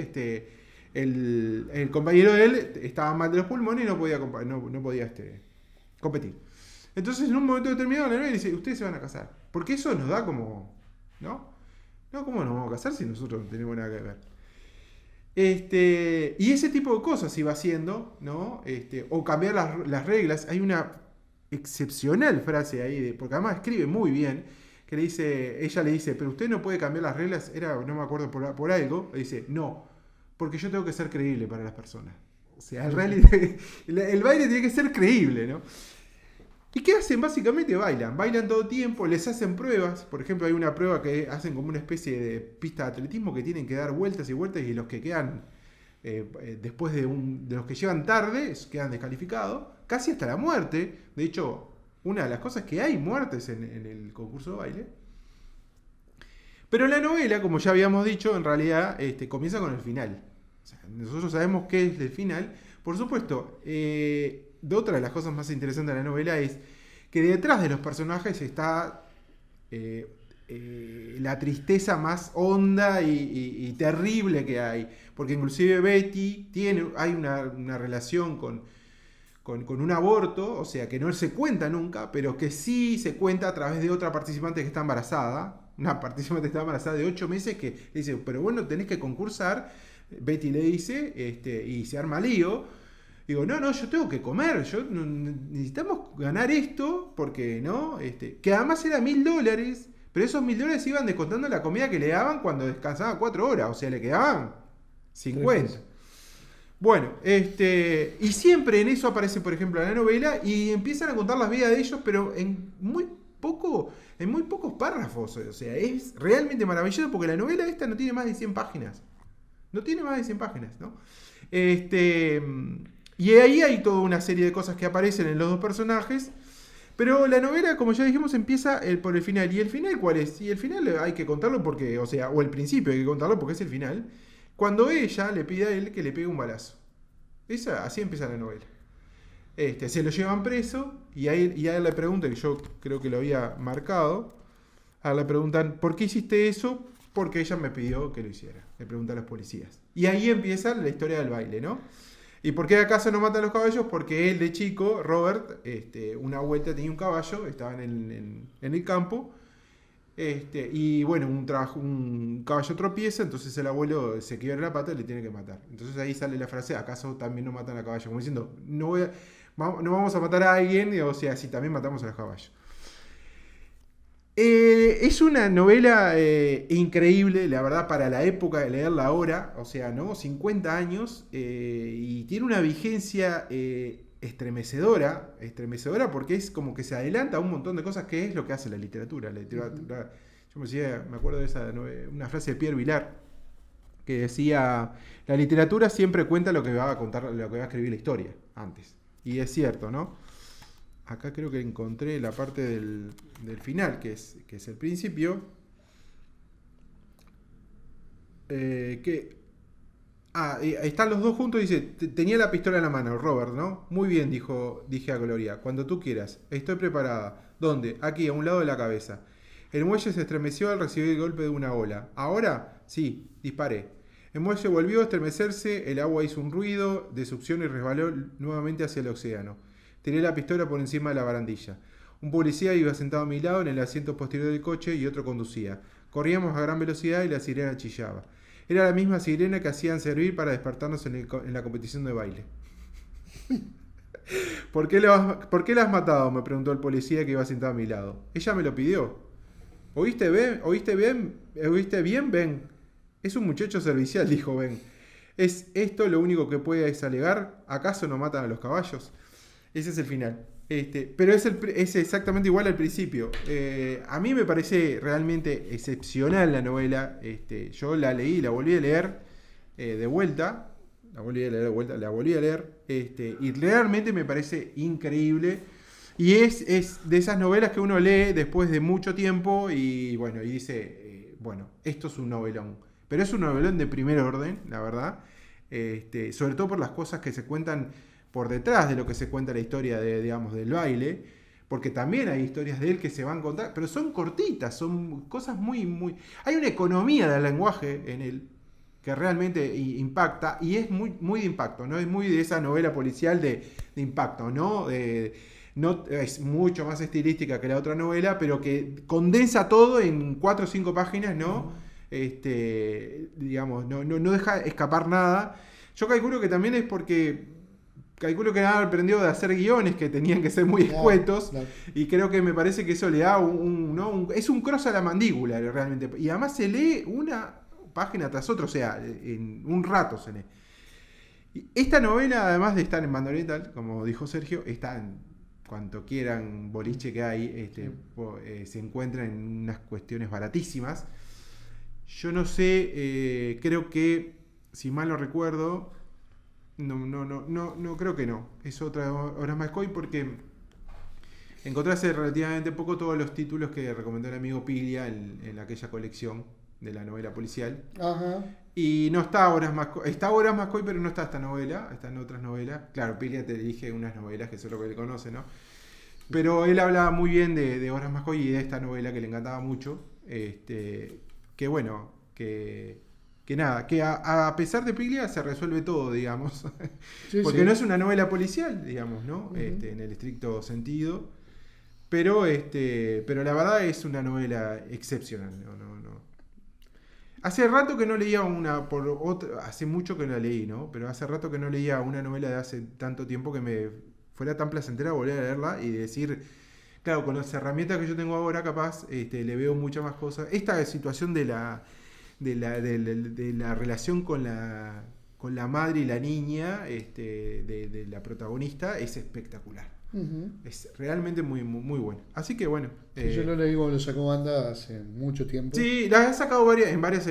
el compañero de él, estaba mal de los pulmones y no podía competir. Entonces, en un momento determinado, la novia dice, ustedes se van a casar. Porque eso nos da como, ¿no? No, ¿cómo nos vamos a casar si nosotros no tenemos nada que ver? Y ese tipo de cosas iba haciendo, ¿no? O cambiar las reglas. Hay una excepcional frase ahí, porque además escribe muy bien, que le dice, ella le dice, pero usted no puede cambiar las reglas, no me acuerdo por algo, le dice, no, porque yo tengo que ser creíble para las personas. O sea, el baile tiene que ser creíble, ¿no? ¿Y qué hacen? Básicamente bailan todo el tiempo, les hacen pruebas. Por ejemplo, hay una prueba que hacen como una especie de pista de atletismo que tienen que dar vueltas y vueltas, y los que quedan después de los que llegan tarde quedan descalificados, casi hasta la muerte. De hecho, una de las cosas es que hay muertes en el concurso de baile. Pero la novela, como ya habíamos dicho, en realidad comienza con el final. O sea, nosotros sabemos qué es el final. Por supuesto, otra de las cosas más interesantes de la novela es que detrás de los personajes está la tristeza más honda y terrible que hay. Porque inclusive Betty hay una relación con un aborto, o sea, que no se cuenta nunca, pero que sí se cuenta a través de otra participante que está embarazada. Una participante que está embarazada de 8 meses que le dice, pero bueno, tenés que concursar. Betty le dice, y se arma lío. Digo, no, yo tengo que comer, necesitamos ganar esto, porque, ¿no? Que además era $1.000, pero esos $1.000 iban descontando la comida que le daban cuando descansaba 4 horas, o sea, le quedaban 50. Bueno, y siempre en eso aparece, por ejemplo, la novela, y empiezan a contar las vidas de ellos, pero en muy pocos párrafos. O sea, es realmente maravilloso, porque la novela esta no tiene más de 100 páginas. No tiene más de 100 páginas, ¿no? Y ahí hay toda una serie de cosas que aparecen en los dos personajes. Pero la novela, como ya dijimos, empieza por el final. ¿Y el final cuál es? Y el final hay que contarlo porque, o el principio hay que contarlo porque es el final. Cuando ella le pide a él que le pegue un balazo. Así empieza la novela. Se lo llevan preso y a él le preguntan, que yo creo que lo había marcado, a él le preguntan, ¿por qué hiciste eso? Porque ella me pidió que lo hiciera. Le preguntan a los policías. Y ahí empieza la historia del baile, ¿no? ¿Y por qué acaso no matan los caballos? Porque él de chico, Robert, una vuelta tenía un caballo, estaban en el campo, y bueno, un caballo tropieza, entonces el abuelo se quiebra la pata y le tiene que matar. Entonces ahí sale la frase, ¿acaso también no matan a caballos? Como diciendo, no vamos a matar a alguien, o sea, si también matamos a los caballos. Es una novela increíble, la verdad, para la época de leerla ahora, o sea, ¿no? 50 años, y tiene una vigencia estremecedora porque es como que se adelanta a un montón de cosas, que es lo que hace la literatura. Yo me acuerdo de una frase de Pierre Vilar, que decía, la literatura siempre cuenta lo que va a contar, lo que va a escribir la historia antes. Y es cierto, ¿no? Acá creo que encontré la parte del final, que es el principio. Están los dos juntos y dice, tenía la pistola en la mano, Robert, ¿no? Muy bien, dije a Gloria, cuando tú quieras, estoy preparada. ¿Dónde? Aquí, a un lado de la cabeza. El muelle se estremeció al recibir el golpe de una ola. ¿Ahora? Sí, disparé. El muelle volvió a estremecerse, el agua hizo un ruido de succión y resbaló nuevamente hacia el océano. Tiré la pistola por encima de la barandilla. Un policía iba sentado a mi lado en el asiento posterior del coche y otro conducía. Corríamos a gran velocidad y la sirena chillaba. Era la misma sirena que hacían servir para despertarnos en la competición de baile. ¿Por qué la has matado?, me preguntó el policía que iba sentado a mi lado. Ella me lo pidió. ¿Oíste bien, Ben? Es un muchacho servicial, dijo Ben. ¿Es esto lo único que puedes alegar? ¿Acaso no matan a los caballos? Ese es el final. Pero es exactamente igual al principio. A mí me parece realmente excepcional la novela. Yo la leí, la volví a leer de vuelta. La volví a leer. Y realmente me parece increíble. Y es de esas novelas que uno lee después de mucho tiempo y bueno, y dice, esto es un novelón. Pero es un novelón de primer orden, la verdad. Sobre todo por las cosas que se cuentan por detrás de lo que se cuenta la historia del baile, porque también hay historias de él que se van a contar, pero son cortitas, son cosas muy... Hay una economía del lenguaje en él que realmente impacta, y es muy de impacto, ¿no? Es muy de esa novela policial de impacto, ¿no? No es mucho más estilística que la otra novela, pero que condensa todo en 4 o 5 páginas, ¿no? No deja escapar nada. Yo calculo que también es porque calculo que han aprendido de hacer guiones que tenían que ser muy escuetos. Claro. Y creo que me parece que eso le da es un cross a la mandíbula realmente. Y además se lee una página tras otra, o sea, en un rato se lee. Y esta novela, además de estar en Banda Oriental, como dijo Sergio, está en cuanto quieran boliche que hay, se encuentra en unas cuestiones baratísimas. Yo no sé, creo que, si mal no recuerdo, no creo que no. Es otra Horas McCoy porque encontré hace relativamente poco todos los títulos que recomendó el amigo Piglia en aquella colección de la novela policial. Ajá. Y no está Horas McCoy, está Horas McCoy, pero no está esta novela, están otras novelas. Claro, Piglia te dije unas novelas que eso es lo que él conoce, ¿no? Pero él hablaba muy bien de Horas McCoy y de esta novela que le encantaba mucho. Que bueno, que nada, que a pesar de Piglia se resuelve todo, digamos. Sí, porque sí. no es una novela policial, digamos, ¿no? Uh-huh. En el estricto sentido. Pero la verdad es una novela excepcional. No. Hace rato que no leía hace mucho que no la leí, ¿no? Pero hace rato que no leía una novela de hace tanto tiempo que me fuera tan placentera volver a leerla y decir, claro, con las herramientas que yo tengo ahora, capaz, le veo muchas más cosas. Esta situación de la relación con la madre y la niña, de la protagonista, es espectacular. Uh-huh. Es realmente muy, muy, muy bueno. Así que bueno. Yo lo leí cuando lo sacó Banda hace mucho tiempo. Sí, la he sacado en varios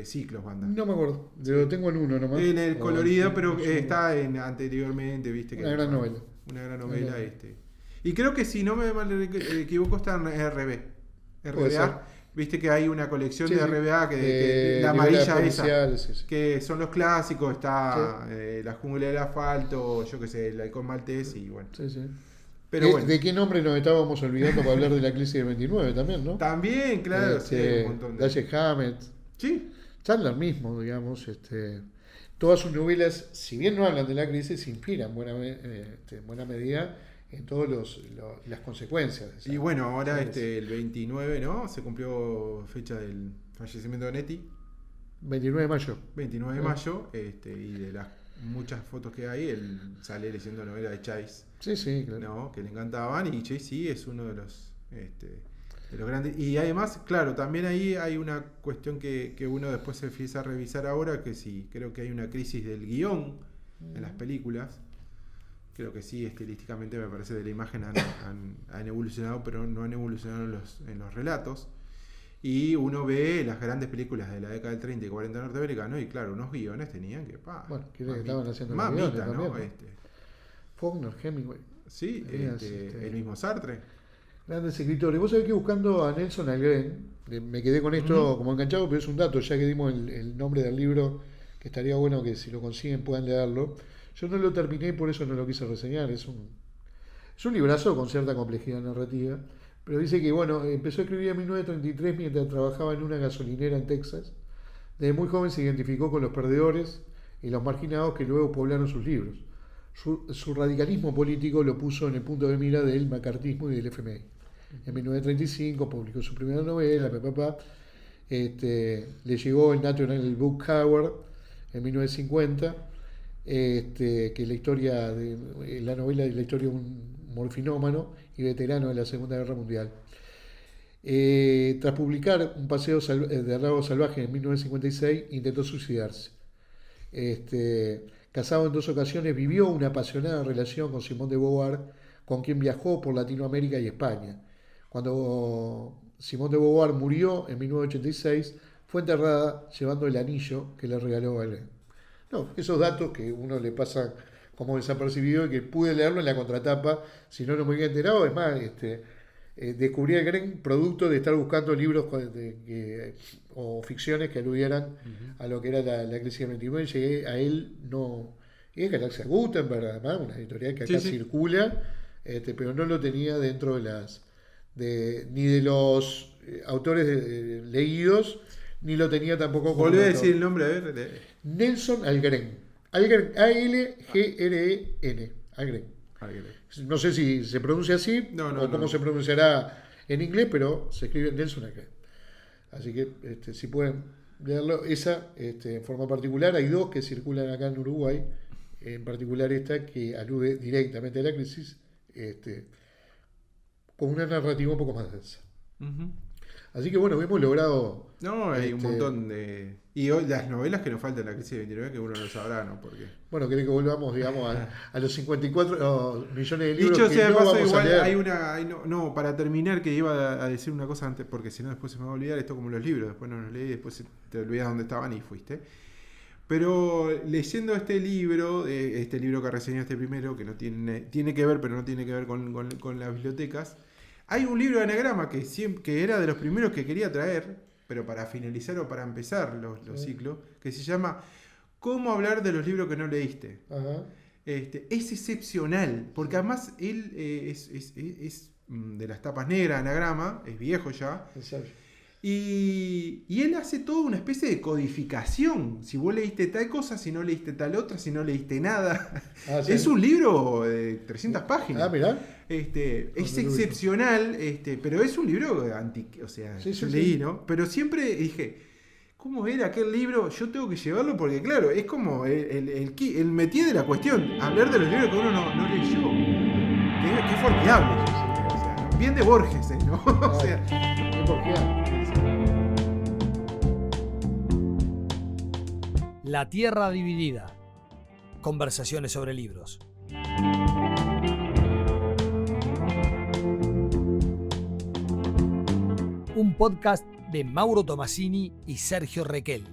ciclos, Banda. No me acuerdo, lo tengo en uno nomás. En el colorido, sí, pero sí, está anteriormente, viste. Una gran novela. Una gran novela, Y creo que si no me equivoco está en RBA. Viste que hay una colección de RBA que la amarilla esa, sí. Que son los clásicos, está La jungla del asfalto, yo qué sé, el halcón maltés y bueno. Sí. Pero bueno. ¿De qué nombre nos estábamos olvidando para hablar de la crisis del 29 también, no? También, claro, sí, hay un montón de... Dashiell Hammett. Sí. Chandler mismo, digamos, todas sus novelas, si bien no hablan de la crisis, se inspiran en buena medida en todas las consecuencias. Y bueno, ahora el 29, ¿no? Se cumplió fecha del fallecimiento de Netti. 29 de mayo. 29 de mayo, y de las muchas fotos que hay, él sale leyendo novela de Chase. Sí, claro. ¿No? Que le encantaban, y Chase sí es uno de los grandes. Y además, claro, también ahí hay una cuestión que uno después se empieza a revisar ahora, que sí, creo que hay una crisis del guión en las películas. Creo que sí, estilísticamente me parece de la imagen han evolucionado, pero no han evolucionado en los relatos. Y uno ve las grandes películas de la década del 30 y 40 norteamericanos, y claro, unos guiones tenían que... Bueno, que estaban haciendo mamita, guiones ¿no? también, Faulkner, Hemingway. Sí, el mismo Sartre. Grandes escritores. Vos sabés que buscando a Nelson Algren, me quedé con esto como enganchado, pero es un dato, ya que dimos el nombre del libro, que estaría bueno que si lo consiguen puedan leerlo. Yo no lo terminé y por eso no lo quise reseñar. Es un librazo con cierta complejidad narrativa, pero dice que bueno, empezó a escribir en 1933 mientras trabajaba en una gasolinera en Texas. Desde muy joven se identificó con los perdedores y los marginados que luego poblaron sus libros. Su radicalismo político lo puso en el punto de mira del macartismo y del FMI. En 1935 publicó su primera novela, le llegó el National Book Award en 1950, que es la novela de la historia de un morfinómano y veterano de la Segunda Guerra Mundial. Tras publicar Un paseo de rasgos salvajes en 1956, intentó suicidarse. Casado en 2 ocasiones, vivió una apasionada relación con Simone de Beauvoir, con quien viajó por Latinoamérica y España. Cuando Simone de Beauvoir murió en 1986, fue enterrada llevando el anillo que le regaló a él. No, esos datos que uno le pasa como desapercibido y que pude leerlo en la contratapa, si no me hubiera enterado. Es más, descubrí el gran producto de estar buscando libros o ficciones que aludieran a lo que era la crisis del 29. Llegué a él, no, es Galaxia Gutenberg, además, una editorial que acá circula, pero no lo tenía dentro ni de los autores leídos, ni lo tenía tampoco como... Volví a decir el nombre, a ver. Nelson Algren. A-L-G-R-E-N. Algren. No sé si se pronuncia así o cómo se pronunciará en inglés, pero se escribe Nelson Algren. Así que si pueden leerlo, esa en forma particular. Hay 2 que circulan acá en Uruguay, en particular esta que alude directamente a la crisis, con una narrativa un poco más densa. Ujú. Así que bueno, hemos logrado... No, hay un montón de... Y hoy las novelas que nos faltan en la crisis de 29, que uno no sabrá, ¿no? Porque... Bueno, creo que volvamos, digamos, a los 54 millones de libros Dicho que sea de no paso, vamos a igual leer. hay una... no, para terminar, que iba a decir una cosa antes, porque si no después se me va a olvidar, esto como los libros, después no los leí, después te olvidas dónde estaban y fuiste. Pero leyendo este libro que reseñaste primero, que no tiene que ver, pero no tiene que ver con las bibliotecas, hay un libro de anagrama que era de los primeros que quería traer, pero para finalizar o para empezar los ciclos, que se llama ¿Cómo hablar de los libros que no leíste? Ajá. Es excepcional, porque además él es de las tapas negras, anagrama, es viejo ya. Exacto. Y él hace toda una especie de codificación. Si vos leíste tal cosa, si no leíste tal otra, si no leíste nada. Ah, ¿sí? Es un libro de 300 páginas. Ah, mirá. Es excepcional, pero es un libro o sea, Sí, yo sí, leí, sí. ¿no? Pero siempre dije, ¿cómo era aquel libro? Yo tengo que llevarlo porque, claro, es como el métier de la cuestión. Hablar de los libros que uno no leyó. Que es formidable. O sea, bien de Borges, ¿no? O sea, Es porque- La Tierra Dividida. Conversaciones sobre libros. Un podcast de Mauro Tomasini y Sergio Requel.